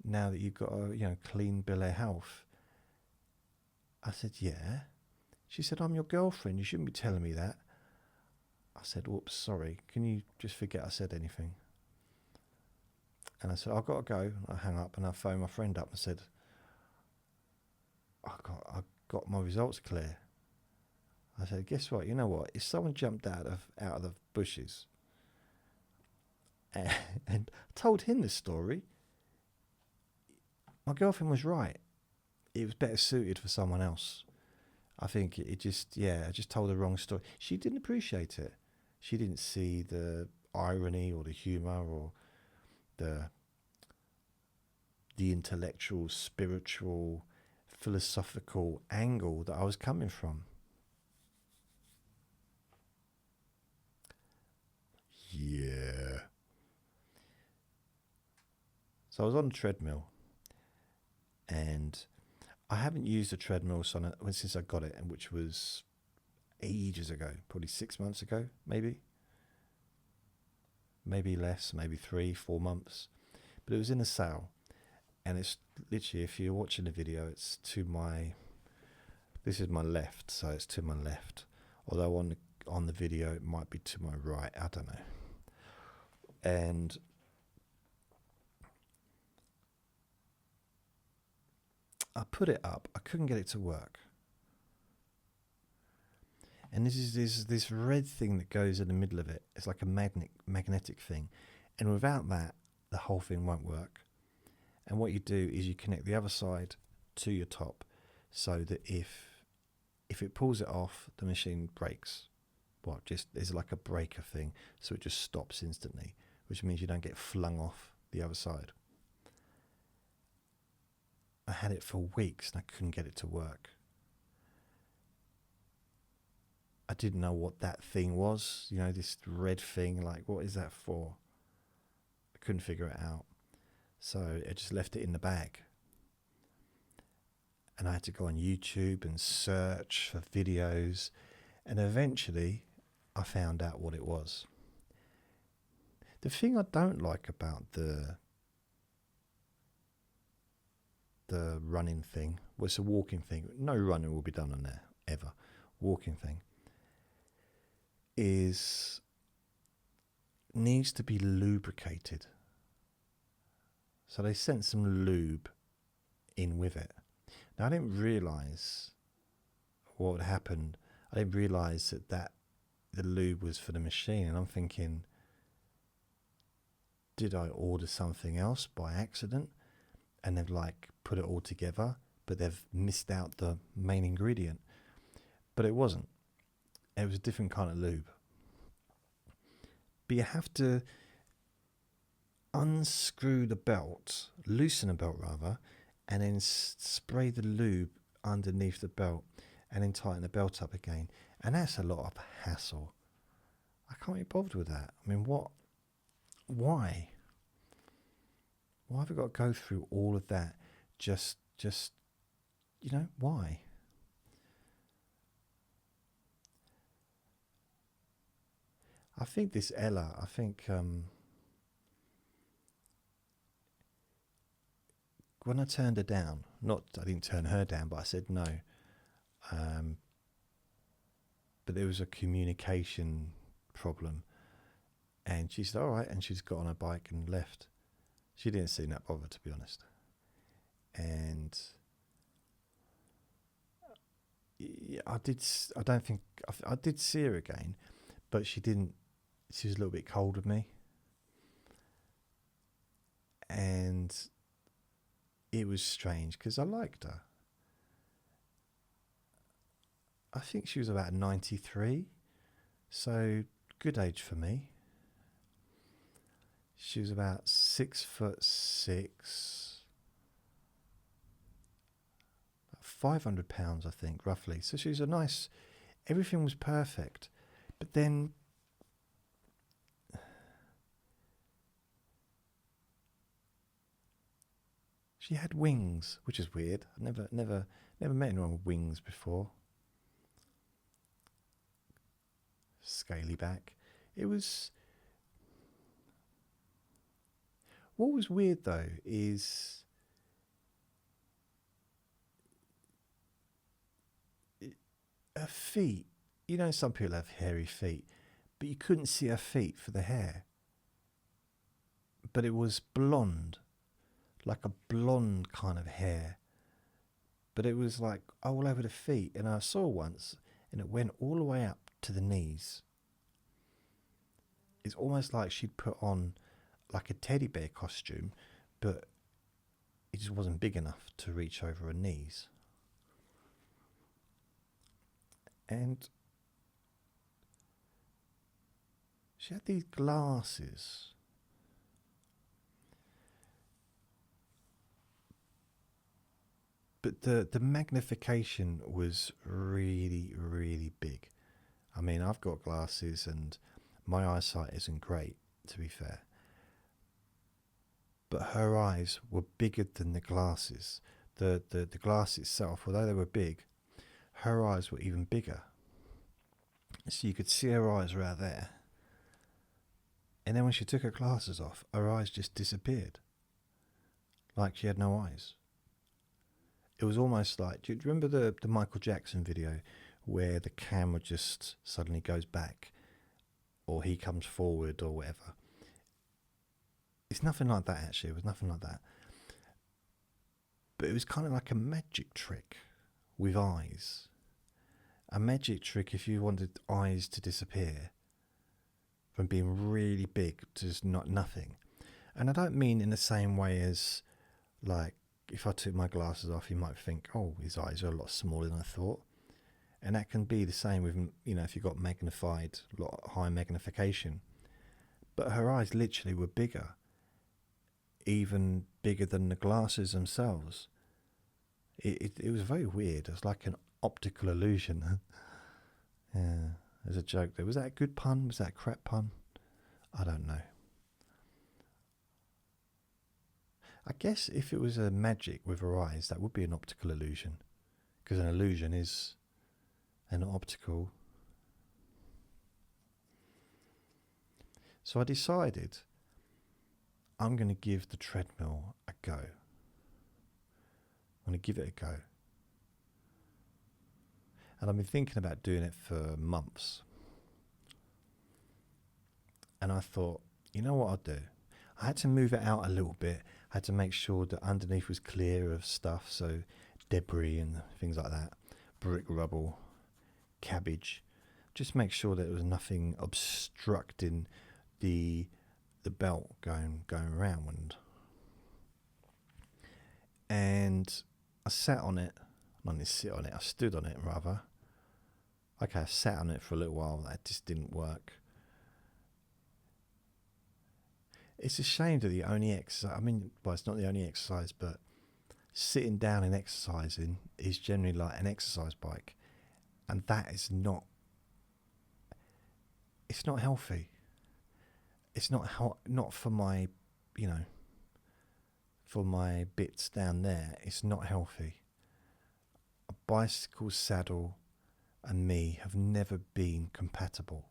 now that you've got a, clean bill of health." I said, "Yeah." She said, "I'm your girlfriend. You shouldn't be telling me that." I said, "Oops, sorry. Can you just forget I said anything?" And I said, "I've got to go." I hung up and I phoned my friend up and said, I got my results clear. I said, "Guess what? You know what? If someone jumped out of the bushes and told him the story, my girlfriend was right. It was better suited for someone else." I think I just told the wrong story. She didn't appreciate it. She didn't see the irony or the humour or the intellectual, spiritual, philosophical angle that I was coming from. Yeah. So I was on a treadmill, and I haven't used a treadmill since I got it, which was ages ago, probably 6 months ago, maybe less, maybe 3-4 months. But it was in a sale, and it's literally, if you're watching the video, it's this is my left, so it's to my left. Although on the video it might be to my right, I don't know. And I put it up. I couldn't get it to work. And this is this red thing that goes in the middle of it. It's like a magnetic thing. And without that, the whole thing won't work. And what you do is you connect the other side to your top, so that if it pulls it off, the machine breaks. There's like a breaker thing, so it just stops instantly, which means you don't get flung off the other side. I had it for weeks and I couldn't get it to work. I didn't know what that thing was, this red thing, like, what is that for? I couldn't figure it out. So I just left it in the bag. And I had to go on YouTube and search for videos. And eventually I found out what it was. The thing I don't like about the running thing, it's a walking thing. No running will be done on there, ever. Walking thing needs to be lubricated. So they sent some lube in with it. Now, I didn't realise what had happened. I didn't realise that the lube was for the machine. And I'm thinking, did I order something else by accident? And they've put it all together, but they've missed out the main ingredient. But it wasn't. It was a different kind of lube. But you have to unscrew the belt, loosen the belt rather, and then spray the lube underneath the belt, and then tighten the belt up again. And that's a lot of hassle. I can't be bothered with that. I mean, what? Why? Why have I got to go through all of that? Just why? I think this Ella, when I turned her down, I didn't turn her down, but I said no. But there was a communication problem. And she said, all right, and she's got on her bike and left. She didn't seem that bothered, to be honest. And I did see her again, but she was a little bit cold with me. And it was strange because I liked her. I think she was about 93, so good age for me. She was about 6'6", 500 pounds, I think, roughly. So she was a nice, everything was perfect. But then she had wings, which is weird. I never met anyone with wings before. Scaly back. It was. What was weird though is her feet. You know, some people have hairy feet, but you couldn't see her feet for the hair. But it was blonde, like a blonde kind of hair. But it was like all over the feet, and I saw once, and it went all the way up to the knees. It's almost like she'd put on like a teddy bear costume, but it just wasn't big enough to reach over her knees. And she had these glasses. But the magnification was really, really big. I mean, I've got glasses and my eyesight isn't great, to be fair. But her eyes were bigger than the glasses. The glass itself, although they were big, her eyes were even bigger. So you could see her eyes right there. And then when she took her glasses off, her eyes just disappeared. Like she had no eyes. It was almost like, do you remember the Michael Jackson video where the camera just suddenly goes back, or he comes forward, or whatever? It's nothing like that, actually. It was nothing like that. But it was kind of like a magic trick with eyes. A magic trick if you wanted eyes to disappear from being really big to just nothing. And I don't mean in the same way as, like, if I took my glasses off, you might think, oh, his eyes are a lot smaller than I thought. And that can be the same with, you know, if you've got magnified, a lot high magnification. But her eyes literally were bigger, even bigger than the glasses themselves. It was very weird. It was like an optical illusion. Yeah, there's a joke there. Was that a good pun? Was that a crap pun? I don't know. I guess if it was a magic with her eyes, that would be an optical illusion, because an illusion is an optical. So I decided I'm going to give the treadmill a go. I'm going to give it a go. And I've been thinking about doing it for months. And I thought, you know what I'll do? I had to move it out a little bit. I had to make sure that underneath was clear of stuff, so debris and things like that, brick rubble, cabbage. Just make sure that there was nothing obstructing the belt going around. And I sat on it. Not only sit on it, I stood on it rather. Okay, I sat on it for a little while. That just didn't work. It's a shame that the only exercise, well, it's not the only exercise, but sitting down and exercising is generally like an exercise bike. And that is not, it's not healthy. It's not for my, for my bits down there. It's not healthy. A bicycle saddle and me have never been compatible.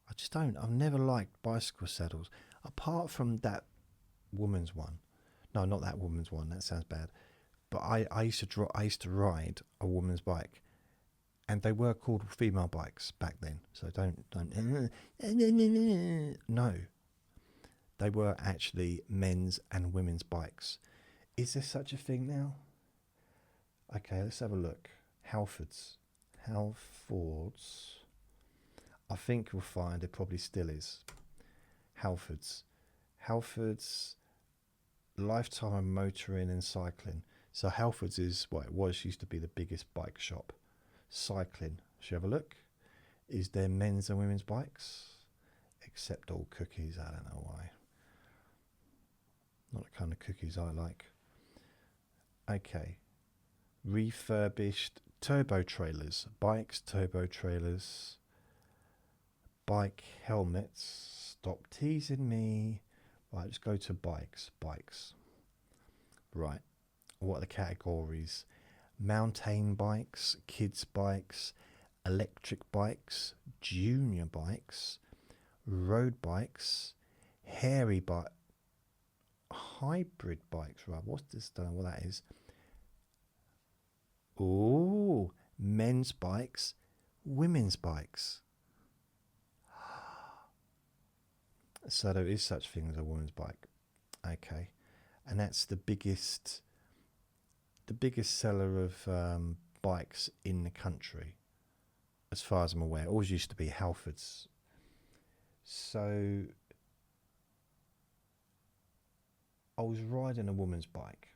I just don't. I've never liked bicycle saddles, apart from that woman's one. No, not that woman's one. That sounds bad. But I used to ride a woman's bike, and they were called female bikes back then. So don't. No, they were actually men's and women's bikes. Is there such a thing now? Okay, let's have a look. Halfords. I think you'll find it probably still is. Halfords Halfords, lifetime of motoring and cycling. So Halfords is what it was, used to be the biggest bike shop. Cycling, should you have a look? Is there men's and women's bikes? Except all cookies, I don't know why. Not the kind of cookies I like. Okay. Refurbished turbo trailers. Bikes, turbo trailers. Bike helmets. Stop teasing me. Right, let's go to bikes. Bikes. Right. What are the categories? Mountain bikes, kids bikes, electric bikes, junior bikes, road bikes, hairy bike, hybrid bikes. Right, what's this? Don't know what that is. Ooh, men's bikes, women's bikes. So there is such thing as a woman's bike. Okay, and that's the biggest seller of bikes in the country, as far as I'm aware. It always used to be Halfords. So I was riding a woman's bike,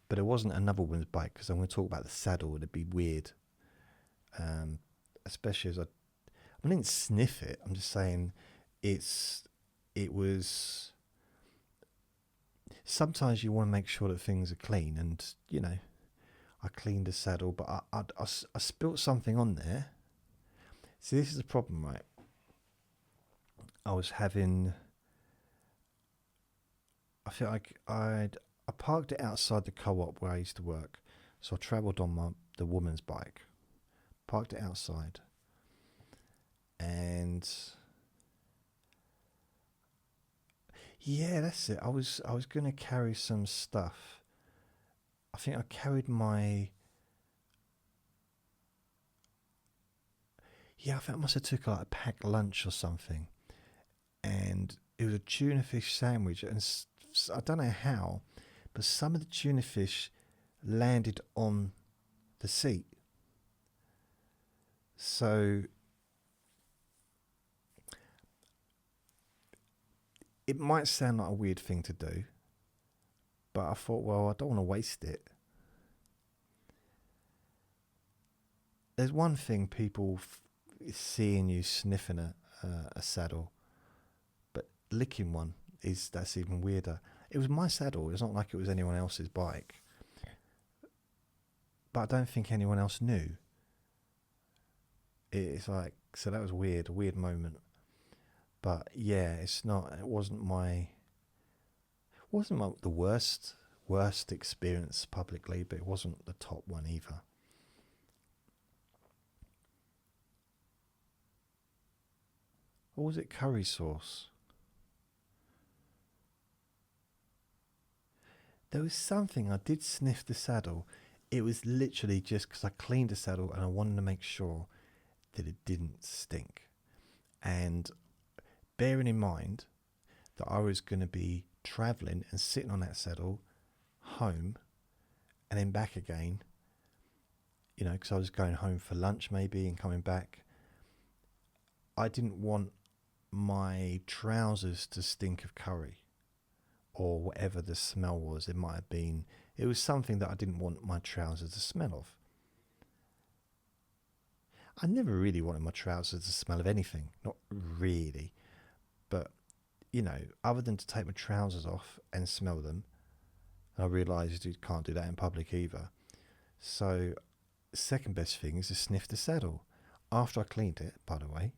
but it wasn't another woman's bike, because I'm going to talk about the saddle. It'd be weird, especially as I didn't sniff it. I'm just saying it was. Sometimes you want to make sure that things are clean, and I cleaned the saddle, but I spilt something on there. See, this is the problem, right? I feel like I parked it outside the co-op where I used to work, so I travelled on the woman's bike, parked it outside, and yeah, that's it. I was going to carry some stuff. I think I carried my. Yeah, I think I must have took like a packed lunch or something, and it was a tuna fish sandwich, and I don't know how, but some of the tuna fish landed on the seat. So it might sound like a weird thing to do, but I thought, well, I don't want to waste it. There's one thing people seeing you sniffing a saddle, but licking one that's even weirder. It was my saddle. It's not like it was anyone else's bike, but I don't think anyone else knew. It's like, so that was weird, a weird moment. But yeah, it wasn't the worst experience publicly, but it wasn't the top one either. Or was it curry sauce? There was something, I did sniff the saddle. It was literally just because I cleaned the saddle and I wanted to make sure that it didn't stink. And bearing in mind that I was going to be travelling and sitting on that saddle home and then back again, because I was going home for lunch maybe and coming back, I didn't want my trousers to stink of curry or whatever the smell was. It was something that I didn't want my trousers to smell of. I never really wanted my trousers to smell of anything, not really, but other than to take my trousers off and smell them, I realised you can't do that in public either. So second best thing is to sniff the saddle after I cleaned it, by the way,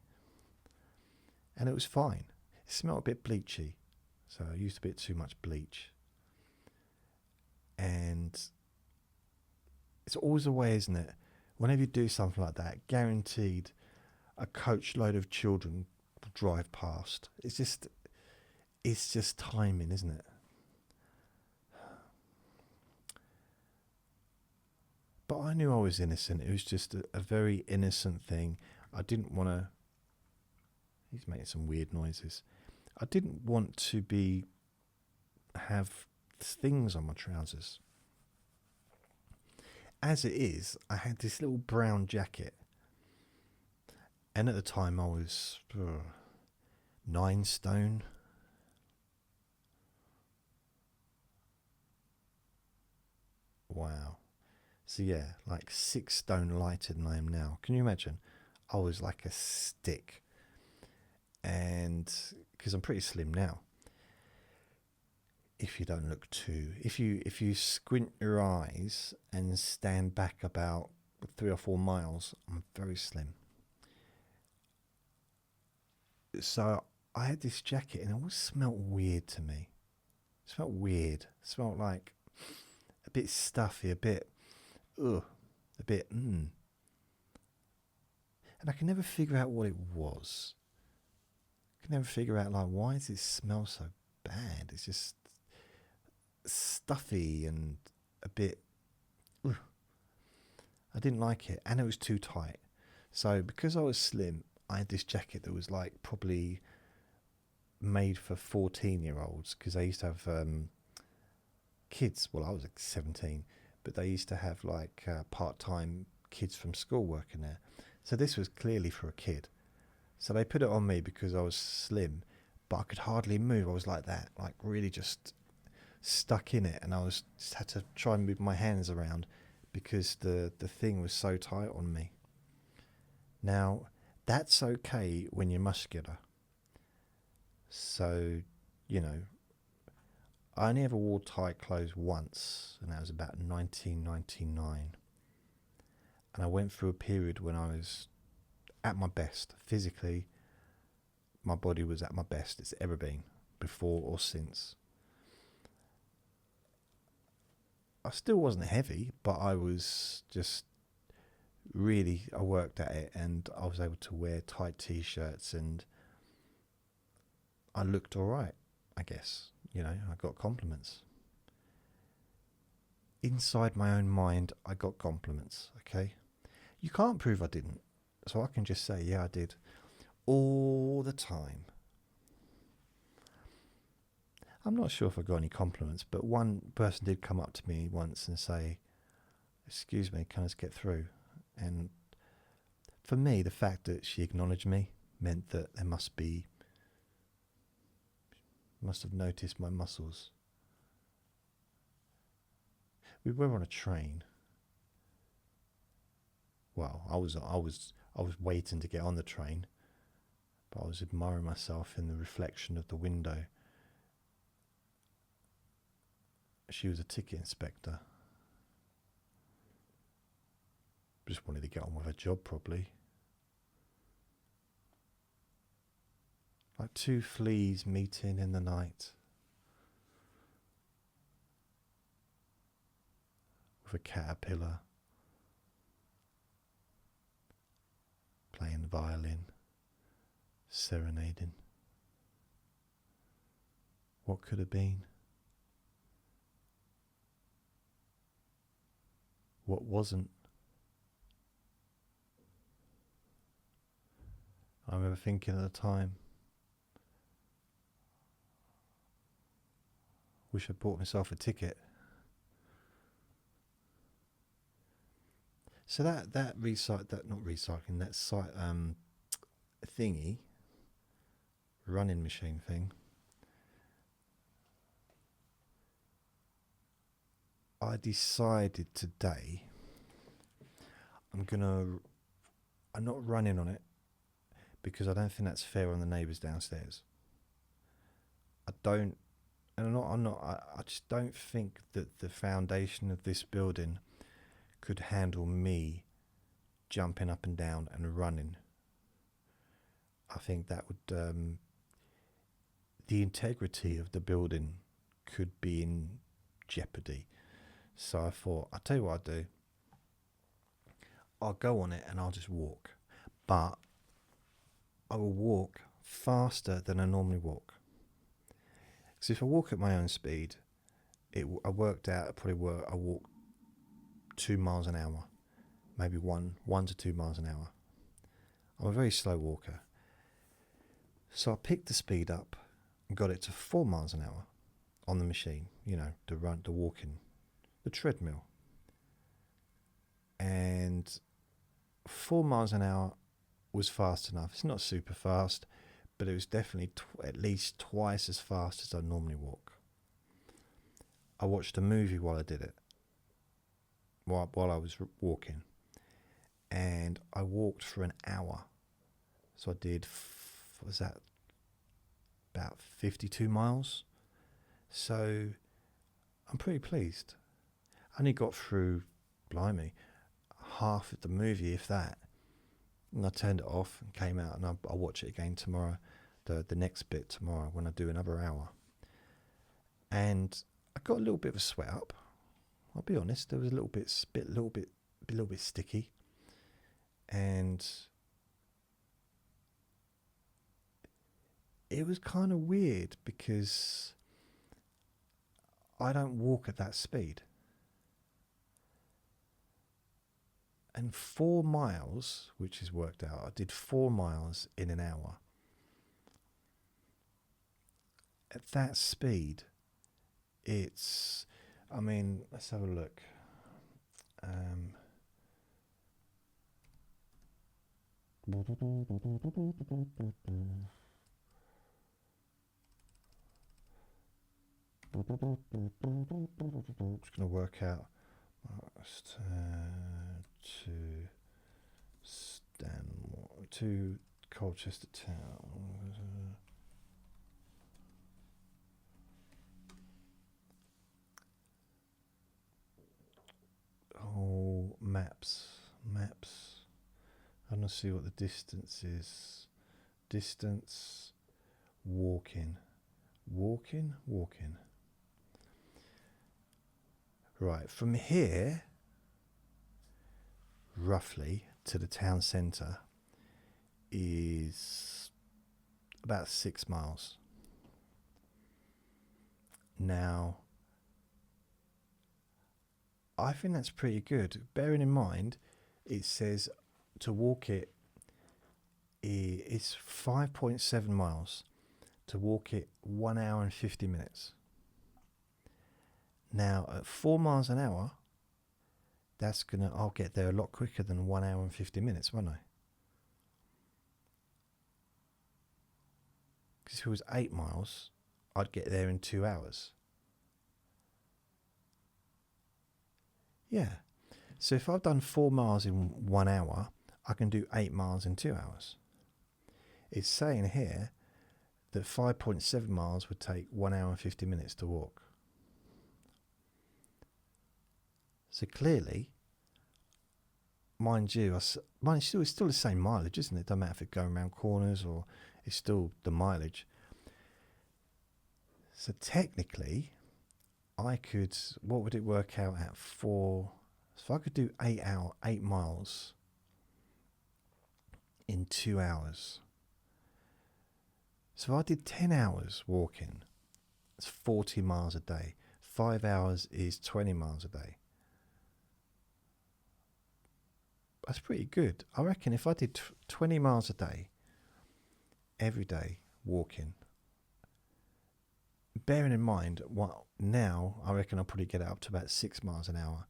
and it was fine. It smelled a bit bleachy, so I used a bit too much bleach. And it's always a way, isn't it? Whenever you do something like that, guaranteed a coach load of children will drive past. It's just timing, isn't it? But I knew I was innocent. It was just a very innocent thing. I didn't want to. He's making some weird noises. I didn't want to have things on my trousers. As it is, I had this little brown jacket, and at the time I was 9 stone. Wow. So yeah, like 6 stone lighter than I am now. Can you imagine? I was like a stick. And because I'm pretty slim now. If you don't look too, if you squint your eyes and stand back about 3 or 4 miles, I'm very slim. So I had this jacket and it always smelled weird to me. It smelled weird. It smelled like a bit stuffy, a bit, ugh, a bit, And I can never figure out what it was. I can never figure out, like, why does it smell so bad? It's just stuffy and a bit, ugh. I didn't like it, and it was too tight. So because I was slim, I had this jacket that was like probably made for 14-year-olds, because they used to have kids. Well, I was like 17, but they used to have like part-time kids from school working there. So this was clearly for a kid. So they put it on me because I was slim, but I could hardly move. I was like that, like really just stuck in it, and I was just had to try and move my hands around because the thing was so tight on me. Now, that's okay when you're muscular. So, you know, I only ever wore tight clothes once, and that was about 1999. And I went through a period when I was at my best. Physically, my body was at my best it's ever been, before or since. I still wasn't heavy, but I was just really, I worked at it, and I was able to wear tight t-shirts, and I looked all right, I guess. You know, I got compliments. Inside my own mind, I got compliments, okay? You can't prove I didn't, so I can just say, yeah, I did. All the time. I'm not sure if I got any compliments, but one person did come up to me once and say, "Excuse me, can I just get through?" And for me, the fact that she acknowledged me meant that there must have noticed my muscles. We were on a train. Well, I was waiting to get on the train, but I was admiring myself in the reflection of the window. She was a ticket inspector. Just wanted to get on with her job, probably. Like two fleas meeting in the night. With a caterpillar. Playing the violin. Serenading. What could have been? What wasn't? I remember thinking at the time, wish I'd bought myself a ticket. So that site thingy, running machine thing, I decided today I'm not running on it, because I don't think that's fair on the neighbours downstairs. I just don't think that the foundation of this building could handle me jumping up and down and running. I think that would, the integrity of the building could be in jeopardy. So I thought, I'll tell you what I'll do. I'll go on it and I'll just walk. But I will walk faster than I normally walk. Because if I walk at my own speed, I worked out I walk 2 miles an hour, maybe 1 to 2 miles an hour. I'm a very slow walker. So I picked the speed up and got it to 4 miles an hour on the machine, the walking, the treadmill. And 4 miles an hour was fast enough. It's not super fast, but it was definitely at least twice as fast as I normally walk. I watched a movie while I did it. while I was walking, and I walked for an hour. So I did, what was that, about 52 miles. So I'm pretty pleased. I only got through, blimey, half of the movie, if that. And I turned it off and came out, and I'll watch it again tomorrow, the next bit tomorrow when I do another hour. And I got a little bit of a sweat up. I'll be honest, there was a little bit sticky, and it was kind of weird because I don't walk at that speed. And 4 miles, which is worked out, I did 4 miles in an hour. At that speed, let's have a look. Just going to work out to Colchester town. Oh, maps. I want to see what the distance is. Distance, walking. Right, from here, roughly, to the town centre is about 6 miles. Now, I think that's pretty good. Bearing in mind, it says to walk it, it's 5.7 miles. To walk it 1 hour and 50 minutes. Now, at 4 miles an hour, I'll get there a lot quicker than 1 hour and 50 minutes, won't I? Because if it was 8 miles, I'd get there in 2 hours. Yeah. So if I've done 4 miles in 1 hour, I can do 8 miles in 2 hours. It's saying here that 5.7 miles would take 1 hour and 50 minutes to walk. So clearly, mind you, it's still the same mileage, isn't it? It doesn't matter if it's going around corners or it's still the mileage. So technically, what would it work out at for? So I could do 8 miles in 2 hours. So if I did 10 hours walking, it's 40 miles a day. 5 hours is 20 miles a day. That's pretty good. I reckon if I did 20 miles a day, every day, walking, bearing in mind, now I reckon I'll probably get it up to about 6 miles an hour.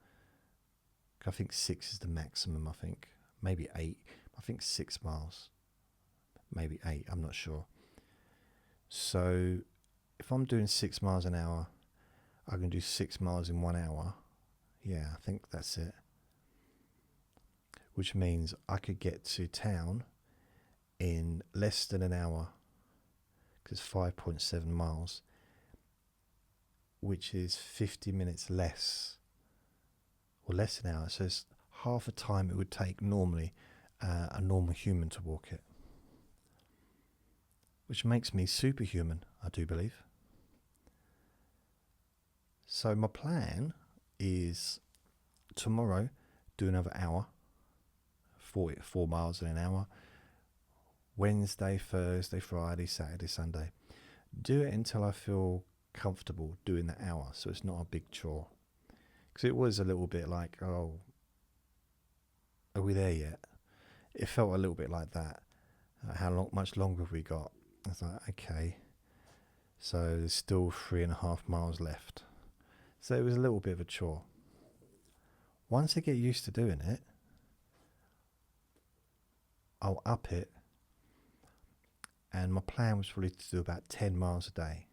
I think 6 is the maximum, Maybe 8. I think 6 miles. Maybe 8, I'm not sure. So if I'm doing 6 miles an hour, I can do 6 miles in 1 hour. Yeah, I think that's it. Which means I could get to town in less than an hour, because 5.7 miles, which is 50 minutes less, or less than an hour. So it's half the time it would take normally a normal human to walk it, which makes me superhuman, I do believe. So my plan is tomorrow do another hour, 4 miles in an hour. Wednesday, Thursday, Friday, Saturday, Sunday. Do it until I feel comfortable doing that hour, so it's not a big chore. Because it was a little bit like, oh, are we there yet? It felt a little bit like that. Much longer have we got? I was like, okay. So there's still 3.5 miles left. So it was a little bit of a chore. Once I get used to doing it, I'll up it. And my plan was probably to do about 10 miles a day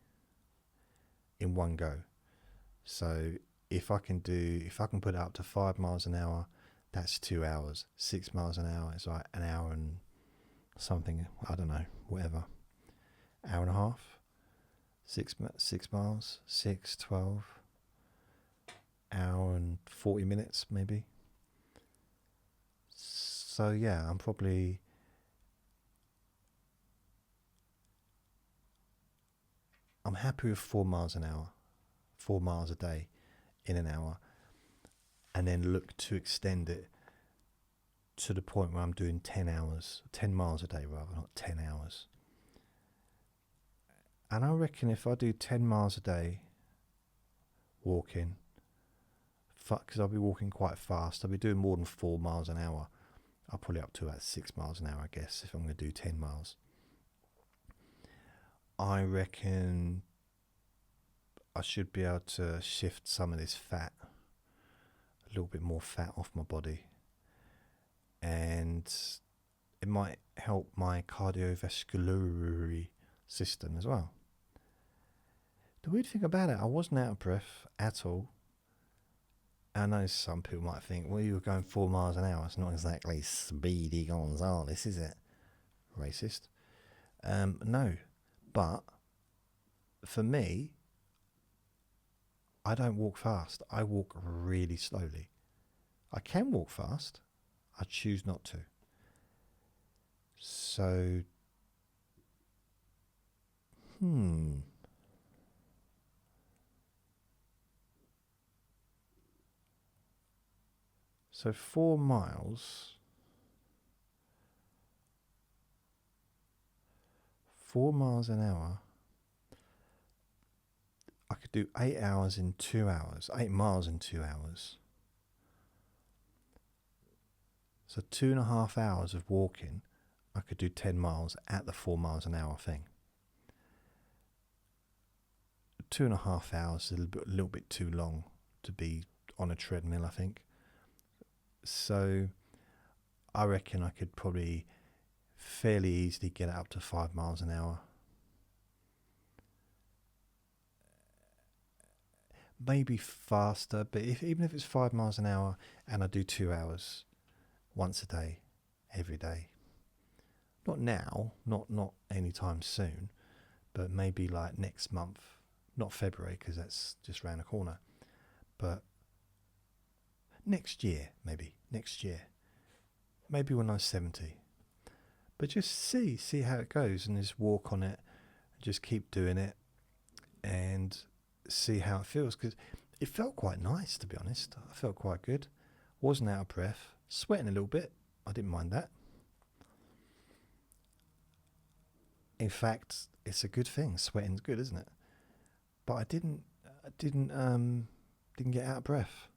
in one go. So if I can put it up to 5 miles an hour, that's 2 hours. 6 miles an hour is like an hour and something. I don't know, whatever. Hour and a half. 6 miles. 6, 12. Hour and 40 minutes maybe. So yeah, I'm happy with 4 miles an hour. 4 miles a day in an hour, and then look to extend it to the point where I'm doing 10 miles a day rather, not 10 hours. And I reckon if I do 10 miles a day walking, because I'll be walking quite fast, I'll be doing more than 4 miles an hour. I'll probably up to about 6 miles an hour, I guess, if I'm going to do 10 miles. I reckon I should be able to shift some of this fat, a little bit more fat off my body, and it might help my cardiovascular system as well. The weird thing about it, I wasn't out of breath at all. I know some people might think, well, you were going 4 miles an hour. It's not exactly Speedy Gonzales, is it? Racist. No, but for me, I don't walk fast. I walk really slowly. I can walk fast. I choose not to. So, So 4 miles, 4 miles an hour, I could do 8 hours in 2 hours, 8 miles in 2 hours. So 2.5 hours of walking, I could do 10 miles at the 4 miles an hour thing. 2.5 hours is a little bit too long to be on a treadmill, I think. So I reckon I could probably fairly easily get it up to 5 miles an hour. Maybe faster, but even if it's 5 miles an hour and I do 2 hours once a day, every day. Not now, not anytime soon, but maybe like next month. Not February, because that's just round the corner. But next year, maybe. Next year. Maybe when I'm 70. But just see how it goes and just walk on it. Just keep doing it and see how it feels. Because it felt quite nice, to be honest. I felt quite good. Wasn't out of breath. Sweating a little bit. I didn't mind that. In fact, it's a good thing. Sweating's good, isn't it? But I didn't get out of breath,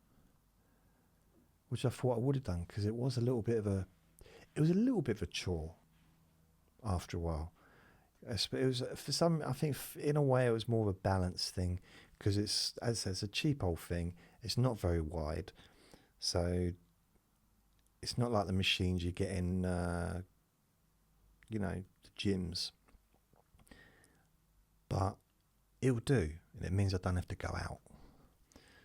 which I thought I would have done, because it was a little bit of a chore after a while. It was for some. I think in a way it was more of a balance thing, because it's, as I said, it's a cheap old thing. It's not very wide, so it's not like the machines you get in, the gyms. But it'll do, and it means I don't have to go out.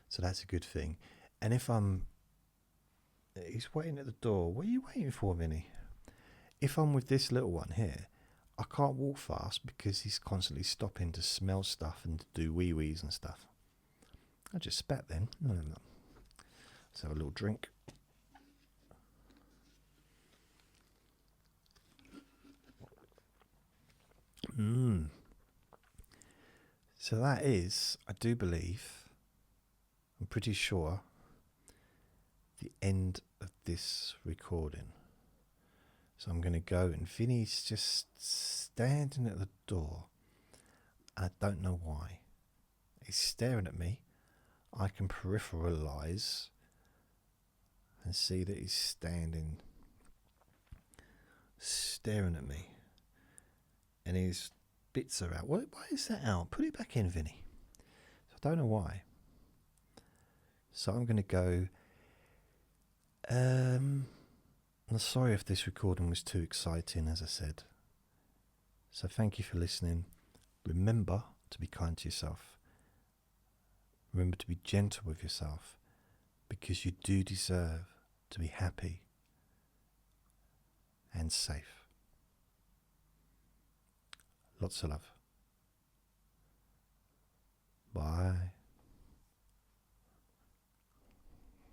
So that's a good thing. And he's waiting at the door. What are you waiting for, Vinny? If I'm with this little one here, I can't walk fast because he's constantly stopping to smell stuff and to do wee-wees and stuff. I just spat then. No. Let's have a little drink. So that is, I do believe, I'm pretty sure, the end of this recording. So I'm going to go, and Vinny's just standing at the door. I don't know why. He's staring at me. I can peripheralize and see that he's staring at me. And his bits are out. Why is that out? Put it back in, Vinny. So I don't know why. So I'm going to go. I'm sorry if this recording was too exciting, as I said. So thank you for listening. Remember to be kind to yourself. Remember to be gentle with yourself, because you do deserve to be happy and safe. Lots of love.